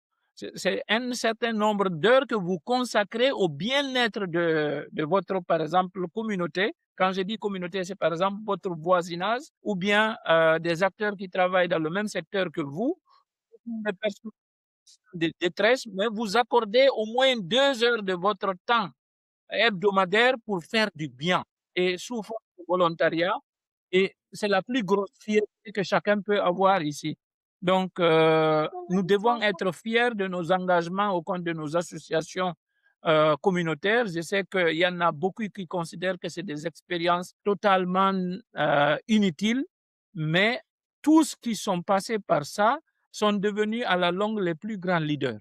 C'est un certain nombre d'heures que vous consacrez au bien-être de votre, par exemple, communauté. Quand je dis communauté, c'est par exemple votre voisinage ou bien des acteurs qui travaillent dans le même secteur que vous, des personnes de détresse, mais vous accordez au moins 2 heures de votre temps hebdomadaire pour faire du bien et sous forme de volontariat. Et c'est la plus grosse fierté que chacun peut avoir ici. Donc, nous devons être fiers de nos engagements au compte de nos associations communautaires. Je sais qu'il y en a beaucoup qui considèrent que c'est des expériences totalement inutiles, mais tous qui sont passés par ça sont devenus à la longue les plus grands leaders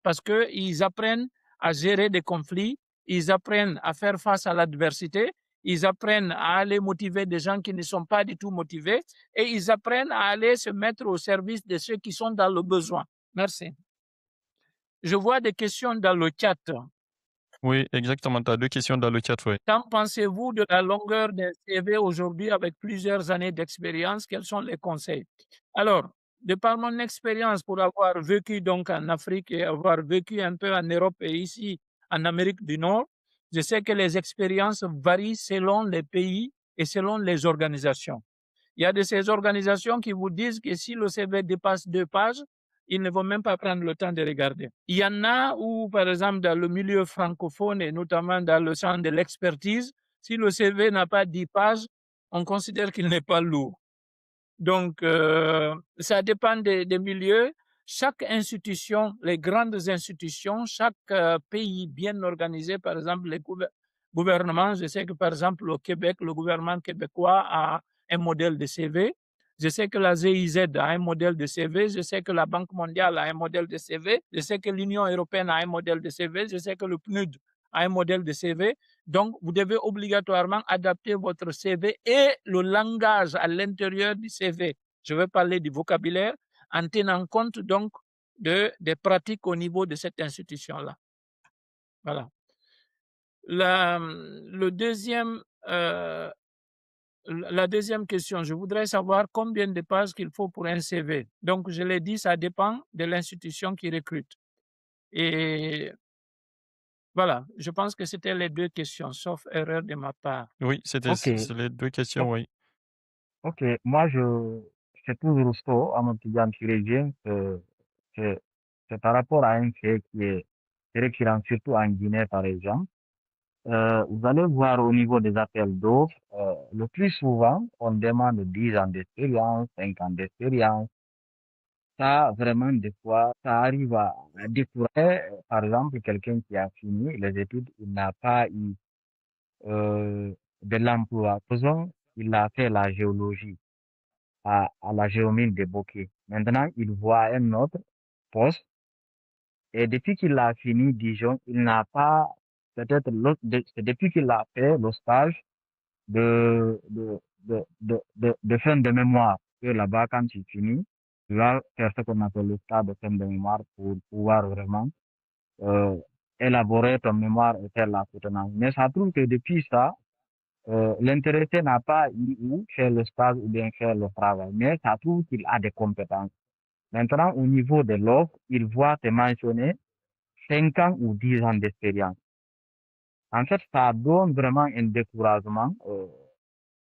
parce qu'ils apprennent à gérer des conflits, ils apprennent à faire face à l'adversité, ils apprennent à aller motiver des gens qui ne sont pas du tout motivés et ils apprennent à aller se mettre au service de ceux qui sont dans le besoin. Merci. Je vois des questions dans le chat. Oui, exactement. Tu as 2 questions dans le chat, oui. Qu'en pensez-vous de la longueur d'un CV aujourd'hui avec plusieurs années d'expérience? Quels sont les conseils? Alors, de par mon expérience pour avoir vécu donc en Afrique et avoir vécu un peu en Europe et ici en Amérique du Nord, je sais que les expériences varient selon les pays et selon les organisations. Il y a de ces organisations qui vous disent que si le CV dépasse 2 pages, ils ne vont même pas prendre le temps de regarder. Il y en a où, par exemple, dans le milieu francophone et notamment dans le champ de l'expertise, si le CV n'a pas 10 pages, on considère qu'il n'est pas lourd. Donc, ça dépend des milieux. Chaque institution, les grandes institutions, chaque pays bien organisé, par exemple, les gouvernements, je sais que par exemple au Québec, le gouvernement québécois a un modèle de CV. Je sais que la GIZ a un modèle de CV. Je sais que la Banque mondiale a un modèle de CV. Je sais que l'Union européenne a un modèle de CV. Je sais que le PNUD a un modèle de CV. Donc, vous devez obligatoirement adapter votre CV et le langage à l'intérieur du CV. Je vais parler du vocabulaire en tenant compte donc des pratiques au niveau de cette institution-là. Voilà. La deuxième question, je voudrais savoir combien de pages qu'il faut pour un CV. Donc, je l'ai dit, ça dépend de l'institution qui recrute. Et voilà, je pense que c'était les 2 questions, sauf erreur de ma part. Oui, c'est les 2 questions, oui. Ok, moi c'est toujours ça, à mon petit Diène, c'est c'est par rapport à un fait qui est récurrent, surtout en Guinée par exemple. Vous allez voir au niveau des appels d'offres, le plus souvent, on demande 10 ans d'expérience, 5 ans d'expérience. Ça, vraiment, des fois, ça arrive à décourager, par exemple, quelqu'un qui a fini les études, il n'a pas eu de l'emploi. Faisons, il a fait la géologie à la géomine de Bokeh. Maintenant, il voit un autre poste et depuis qu'il a fini, disons, il n'a pas, peut-être, c'est depuis qu'il a fait le stage de, de, de fin de mémoire. Que là-bas, quand tu finis, tu vas faire ce qu'on appelle le stage de fin de mémoire pour pouvoir vraiment euh, élaborer ton mémoire et faire la soutenance. Mais ça prouve que depuis ça, l'intéressé n'a pas eu où faire le stage ou bien faire le travail, mais ça prouve qu'il a des compétences. Maintenant, au niveau de l'offre, il voit te mentionner 5 ans ou 10 ans d'expérience. En fait, ça donne vraiment un découragement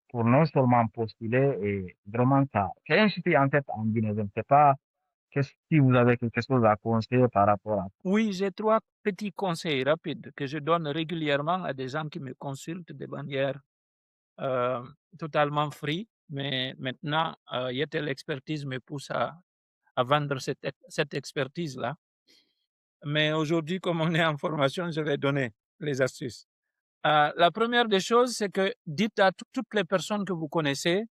pour non seulement postuler et vraiment ça. C'est un souci en fait en Guinée. Je ne sais pas si vous avez quelque chose à conseiller par rapport à ça. Oui, j'ai 3 petits conseils rapides que je donne régulièrement à des gens qui me consultent de manière totalement free. Mais maintenant, Yetel Expertise me pousse à vendre cette expertise-là. Mais aujourd'hui, comme on est en formation, je vais donner les astuces. La première des choses, c'est que dites à toutes les personnes que vous connaissez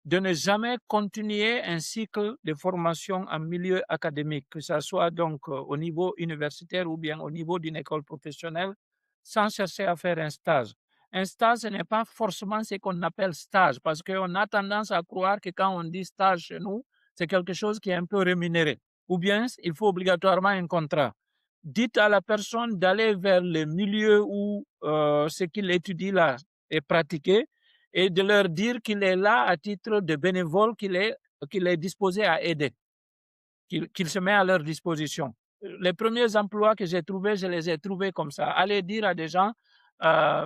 de ne jamais continuer un cycle de formation en milieu académique, que ce soit donc au niveau universitaire ou bien au niveau d'une école professionnelle, sans chercher à faire un stage. Un stage, ce n'est pas forcément ce qu'on appelle stage, parce qu'on a tendance à croire que quand on dit stage chez nous, c'est quelque chose qui est un peu rémunéré. Ou bien, il faut obligatoirement un contrat. Dites à la personne d'aller vers le milieu où ce qu'il étudie là est pratiqué, et de leur dire qu'il est là à titre de bénévole, qu'il est disposé à aider, qu'il se met à leur disposition. Les premiers emplois que j'ai trouvés, je les ai trouvés comme ça. Allez dire à des gens,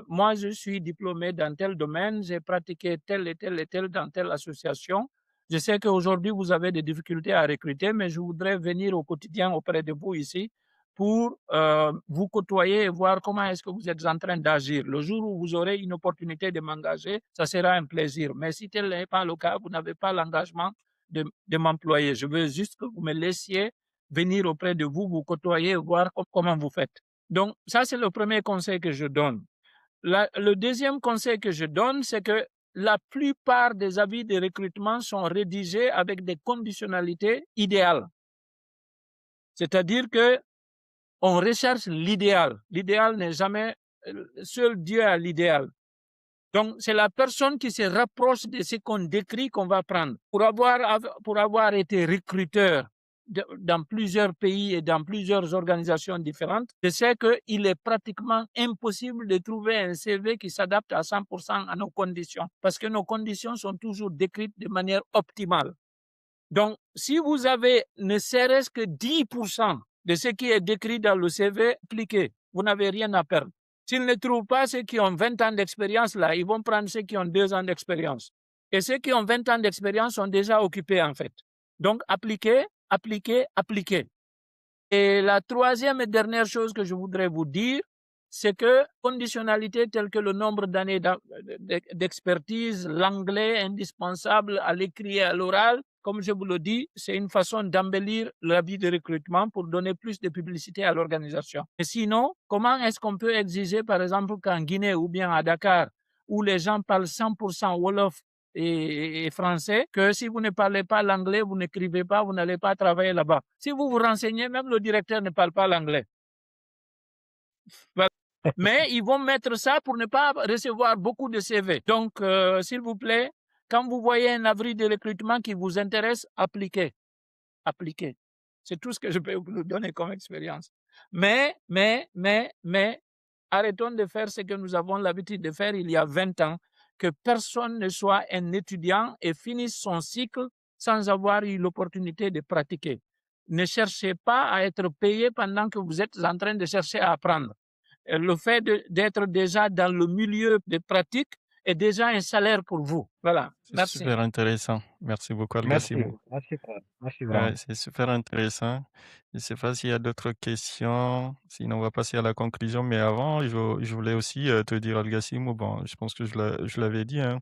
moi je suis diplômé dans tel domaine, j'ai pratiqué tel et tel et tel dans telle association. Je sais qu'aujourd'hui vous avez des difficultés à recruter, mais je voudrais venir au quotidien auprès de vous ici pour vous côtoyer et voir comment est-ce que vous êtes en train d'agir. Le jour où vous aurez une opportunité de m'engager, ça sera un plaisir. Mais si tel n'est pas le cas, vous n'avez pas l'engagement de m'employer. Je veux juste que vous me laissiez venir auprès de vous, vous côtoyer, voir comment vous faites. Donc, ça, c'est le premier conseil que je donne. Le deuxième conseil que je donne, c'est que la plupart des avis de recrutement sont rédigés avec des conditionnalités idéales. C'est-à-dire que on recherche l'idéal. L'idéal n'est jamais, seul Dieu a l'idéal. Donc, c'est la personne qui se rapproche de ce qu'on décrit qu'on va prendre. Pour avoir été recruteur dans plusieurs pays et dans plusieurs organisations différentes, je sais qu'il est pratiquement impossible de trouver un CV qui s'adapte à 100% à nos conditions, parce que nos conditions sont toujours décrites de manière optimale. Donc, si vous avez ne serait-ce que 10% de ce qui est décrit dans le CV, appliquez. Vous n'avez rien à perdre. S'ils ne trouvent pas ceux qui ont 20 ans d'expérience, là, ils vont prendre ceux qui ont 2 ans d'expérience. Et ceux qui ont 20 ans d'expérience sont déjà occupés, en fait. Donc, appliquez, appliquez, appliquez. Et la troisième et dernière chose que je voudrais vous dire, c'est que conditionnalité telles que le nombre d'années d'expertise, l'anglais indispensable à l'écrit et à l'oral, comme je vous le dis, c'est une façon d'embellir l'avis de recrutement pour donner plus de publicité à l'organisation. Et sinon, comment est-ce qu'on peut exiger, par exemple, qu'en Guinée ou bien à Dakar, où les gens parlent 100% Wolof et français, que si vous ne parlez pas l'anglais, vous n'écrivez pas, vous n'allez pas travailler là-bas. Si vous vous renseignez, même le directeur ne parle pas l'anglais. Voilà. Mais ils vont mettre ça pour ne pas recevoir beaucoup de CV. Donc, s'il vous plaît, quand vous voyez un avis de recrutement qui vous intéresse, appliquez. Appliquez. C'est tout ce que je peux vous donner comme expérience. Mais, arrêtons de faire ce que nous avons l'habitude de faire il y a 20 ans, que personne ne soit un étudiant et finisse son cycle sans avoir eu l'opportunité de pratiquer. Ne cherchez pas à être payé pendant que vous êtes en train de chercher à apprendre. Le fait d'être déjà dans le milieu de pratique est déjà un salaire pour vous. Voilà. C'est Merci. super intéressant. Merci beaucoup, Merci, Al-Gassim. merci, frère. Merci vraiment. Ouais, c'est super intéressant. Je ne sais pas s'il y a d'autres questions. Sinon, on va passer à la conclusion. Mais avant, je voulais aussi te dire, Al-Gassim, bon, je pense que je l'avais dit, hein,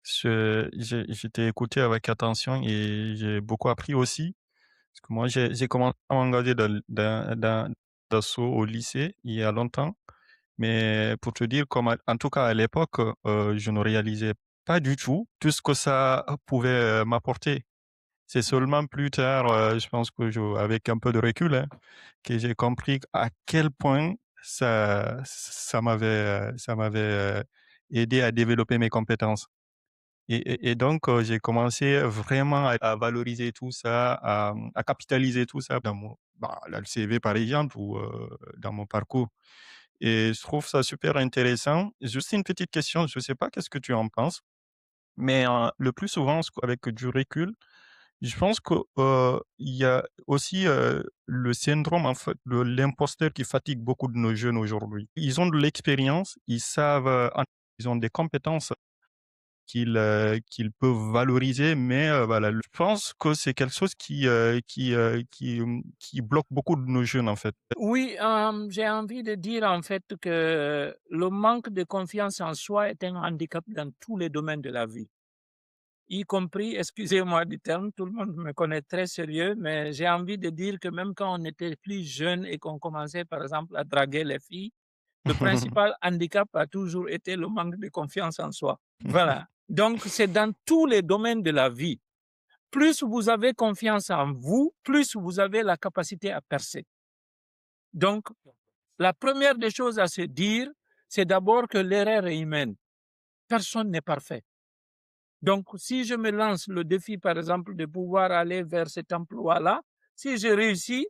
je t'ai écouté avec attention et j'ai beaucoup appris aussi. Parce que moi, j'ai commencé à m'engager dans d'assaut au lycée il y a longtemps. Mais pour te dire, en tout cas à l'époque, je ne réalisais pas du tout ce que ça pouvait m'apporter. C'est seulement plus tard, je pense que avec un peu de recul, hein, que j'ai compris à quel point ça m'avait aidé à développer mes compétences. Et donc, j'ai commencé vraiment à valoriser tout ça, à capitaliser tout ça dans le CV par exemple ou dans mon parcours. Et je trouve ça super intéressant. Juste une petite question, je ne sais pas qu'est-ce que tu en penses, mais le plus souvent, avec du recul, Je pense que il y a aussi le syndrome en fait de l'imposteur qui fatigue beaucoup de nos jeunes aujourd'hui. Ils ont de l'expérience, ils savent, ils ont des compétences qu'ils peuvent valoriser, mais voilà, je pense que c'est quelque chose qui bloque beaucoup de nos jeunes en fait. Oui, j'ai envie de dire en fait que le manque de confiance en soi est un handicap dans tous les domaines de la vie, y compris, excusez-moi du terme, tout le monde me connaît très sérieux, mais j'ai envie de dire que même quand on était plus jeune et qu'on commençait par exemple à draguer les filles, le principal handicap a toujours été le manque de confiance en soi. Voilà. Donc, c'est dans tous les domaines de la vie. Plus vous avez confiance en vous, plus vous avez la capacité à percer. Donc, la première des choses à se dire, c'est d'abord que l'erreur est humaine. Personne n'est parfait. Donc, si je me lance le défi, par exemple, de pouvoir aller vers cet emploi-là, si je réussis,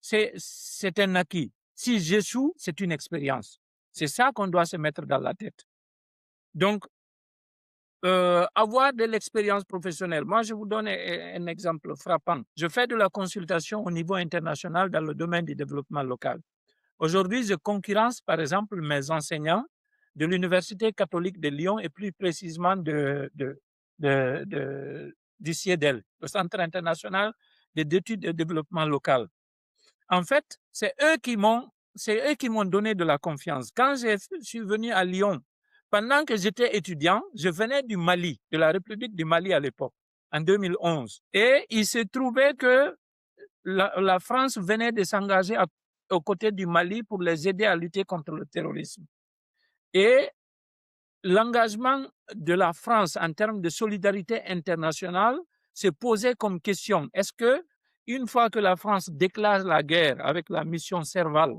c'est un acquis. Si j'échoue, c'est une expérience. C'est ça qu'on doit se mettre dans la tête. Donc, avoir de l'expérience professionnelle. Moi, je vous donne un exemple frappant. Je fais de la consultation au niveau international dans le domaine du développement local. Aujourd'hui, je concurrence, par exemple, mes enseignants de l'Université catholique de Lyon et plus précisément du CIEDEL, le Centre international d'études de développement local. En fait, c'est eux qui m'ont donné de la confiance. Quand je suis venu à Lyon, pendant que j'étais étudiant, je venais du Mali, de la République du Mali à l'époque, en 2011. Et il se trouvait que la France venait de s'engager aux côtés du Mali pour les aider à lutter contre le terrorisme. Et l'engagement de la France en termes de solidarité internationale s'est posé comme question. Est-ce que, une fois que la France déclare la guerre avec la mission Serval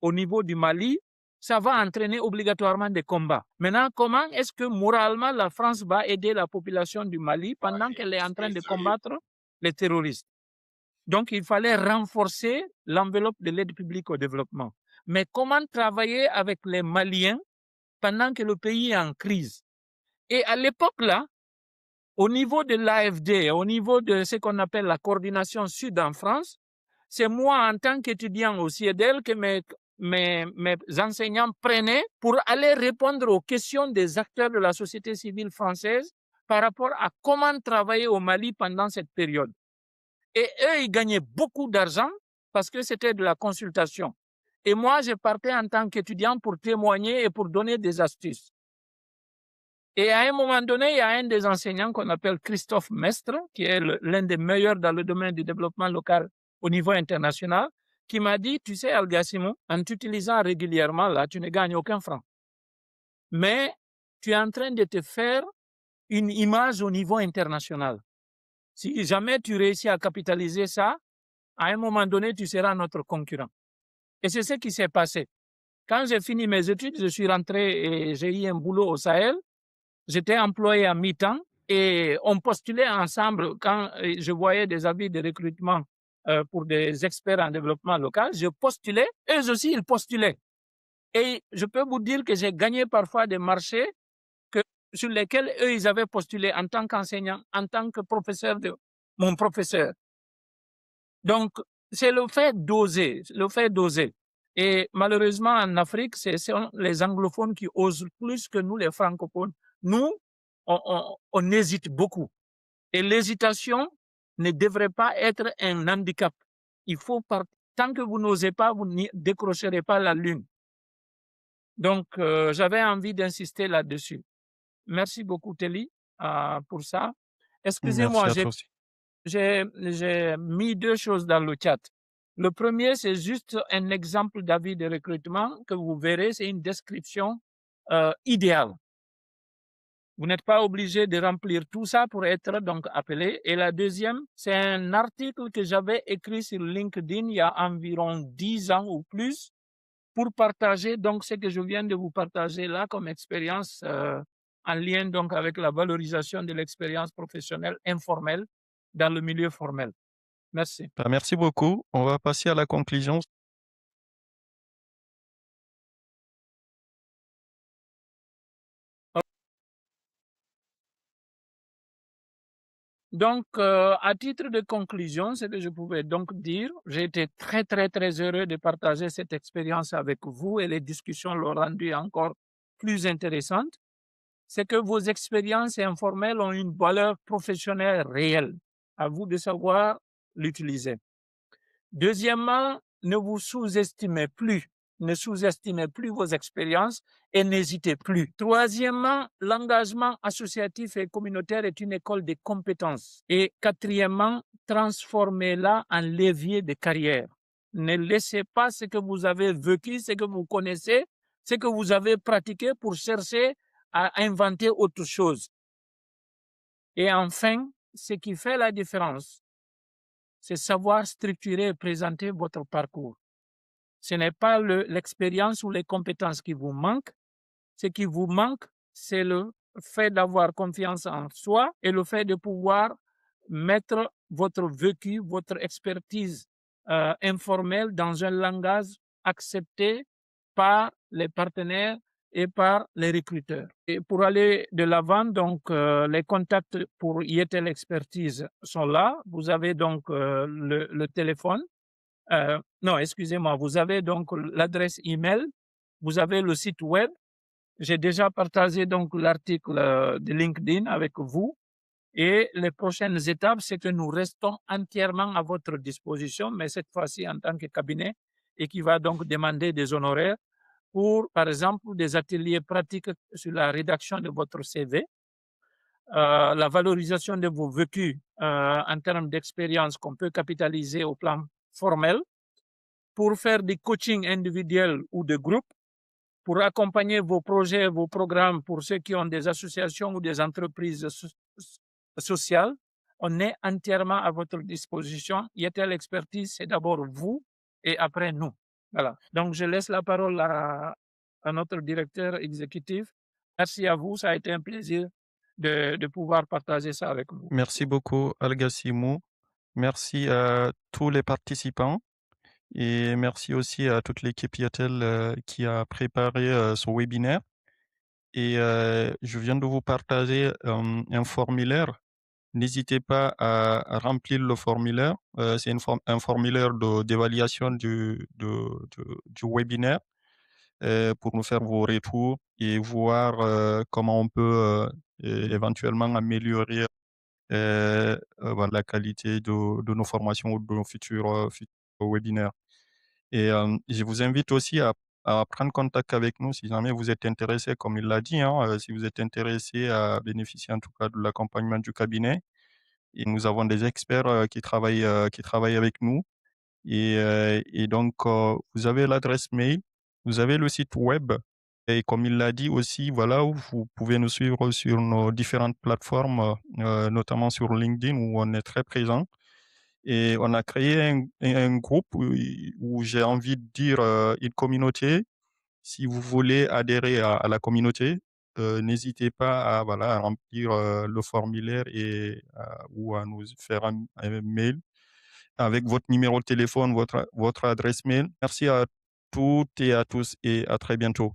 au niveau du Mali, ça va entraîner obligatoirement des combats. Maintenant, comment est-ce que moralement la France va aider la population du Mali pendant qu'elle est en train de combattre les terroristes? Donc, il fallait renforcer l'enveloppe de l'aide publique au développement. Mais comment travailler avec les Maliens pendant que le pays est en crise? Et à l'époque-là, au niveau de l'AFD, au niveau de ce qu'on appelle la coordination sud en France, c'est moi, en tant qu'étudiant au CIEDEL, que mes enseignants prenaient pour aller répondre aux questions des acteurs de la société civile française par rapport à comment travailler au Mali pendant cette période. Et eux, ils gagnaient beaucoup d'argent parce que c'était de la consultation. Et moi, je partais en tant qu'étudiant pour témoigner et pour donner des astuces. Et à un moment donné, il y a un des enseignants qu'on appelle Christophe Mestre, qui est l'un des meilleurs dans le domaine du développement local au niveau international, qui m'a dit, tu sais, Algassimo, en t'utilisant régulièrement, là, tu ne gagnes aucun franc. Mais tu es en train de te faire une image au niveau international. Si jamais tu réussis à capitaliser ça, à un moment donné, tu seras notre concurrent. Et c'est ce qui s'est passé. Quand j'ai fini mes études, je suis rentré et j'ai eu un boulot au Sahel. J'étais employé à mi-temps et on postulait ensemble quand je voyais des avis de recrutement pour des experts en développement local. Je postulais, eux aussi, ils postulaient. Et je peux vous dire que j'ai gagné parfois des marchés sur lesquels eux, ils avaient postulé en tant qu'enseignant, en tant que professeur de mon professeur. Donc, c'est le fait d'oser, le fait d'oser. Et malheureusement, en Afrique, c'est les anglophones qui osent plus que nous, les francophones. Nous, on hésite beaucoup. Et l'hésitation ne devrait pas être un handicap. Il faut tant que vous n'osez pas, vous ne décrocherez pas la lune. Donc, j'avais envie d'insister là-dessus. Merci beaucoup, Telly, pour ça. Excusez-moi, Merci à toi aussi. j'ai mis deux choses dans le chat. Le premier, c'est juste un exemple d'avis de recrutement que vous verrez, c'est une description idéale. Vous n'êtes pas obligé de remplir tout ça pour être donc appelé. Et la deuxième, c'est un article que j'avais écrit sur LinkedIn il y a environ 10 ans ou plus pour partager donc ce que je viens de vous partager là comme expérience en lien donc avec la valorisation de l'expérience professionnelle informelle dans le milieu formel. Merci. Merci beaucoup. On va passer à la conclusion. Donc, à titre de conclusion, ce que je pouvais donc dire, j'ai été très, très, très heureux de partager cette expérience avec vous et les discussions l'ont rendue encore plus intéressante. C'est que vos expériences informelles ont une valeur professionnelle réelle. À vous de savoir l'utiliser. Deuxièmement, ne vous sous-estimez plus. Ne sous-estimez plus vos expériences et n'hésitez plus. Troisièmement, l'engagement associatif et communautaire est une école de compétences. Et quatrièmement, transformez-la en levier de carrière. Ne laissez pas ce que vous avez vécu, ce que vous connaissez, ce que vous avez pratiqué pour chercher à inventer autre chose. Et enfin, ce qui fait la différence, c'est savoir structurer et présenter votre parcours. Ce n'est pas l'expérience ou les compétences qui vous manquent. Ce qui vous manque, c'est le fait d'avoir confiance en soi et le fait de pouvoir mettre votre vécu, votre expertise informelle dans un langage accepté par les partenaires et par les recruteurs. Et pour aller de l'avant, donc les contacts pour Yetel Expertise sont là. Vous avez donc le téléphone. Non, excusez-moi, vous avez donc l'adresse email, vous avez le site web. J'ai déjà partagé donc l'article de LinkedIn avec vous. Et les prochaines étapes, c'est que nous restons entièrement à votre disposition, mais cette fois-ci en tant que cabinet, et qui va donc demander des honoraires pour, par exemple, des ateliers pratiques sur la rédaction de votre CV, la valorisation de vos vécus en termes d'expérience qu'on peut capitaliser au plan formel, pour faire des coachings individuels ou de groupe, pour accompagner vos projets, vos programmes pour ceux qui ont des associations ou des entreprises sociales. On est entièrement à votre disposition. Yetel Expertise, c'est d'abord vous et après nous. Voilà. Donc, je laisse la parole à notre directeur exécutif. Merci à vous. Ça a été un plaisir de pouvoir partager ça avec vous. Merci beaucoup, Algassimou. Merci à tous les participants et merci aussi à toute l'équipe Yatel qui a préparé ce webinaire. Et je viens de vous partager un formulaire. N'hésitez pas à remplir le formulaire. C'est un formulaire d'évaluation du webinaire pour nous faire vos retours et voir comment on peut éventuellement améliorer la qualité de nos formations ou de nos futurs webinaires. Et je vous invite aussi à prendre contact avec nous si jamais vous êtes intéressé, comme il l'a dit, hein, si vous êtes intéressé à bénéficier en tout cas de l'accompagnement du cabinet. Et nous avons des experts qui travaillent avec nous. Et donc, vous avez l'adresse mail, vous avez le site web. Et comme il l'a dit aussi, voilà, vous pouvez nous suivre sur nos différentes plateformes, notamment sur LinkedIn où on est très présent. Et on a créé un groupe où j'ai envie de dire une communauté. Si vous voulez adhérer à la communauté, n'hésitez pas à remplir le formulaire ou à nous faire un mail avec votre numéro de téléphone, votre adresse mail. Merci à toutes et à tous et à très bientôt.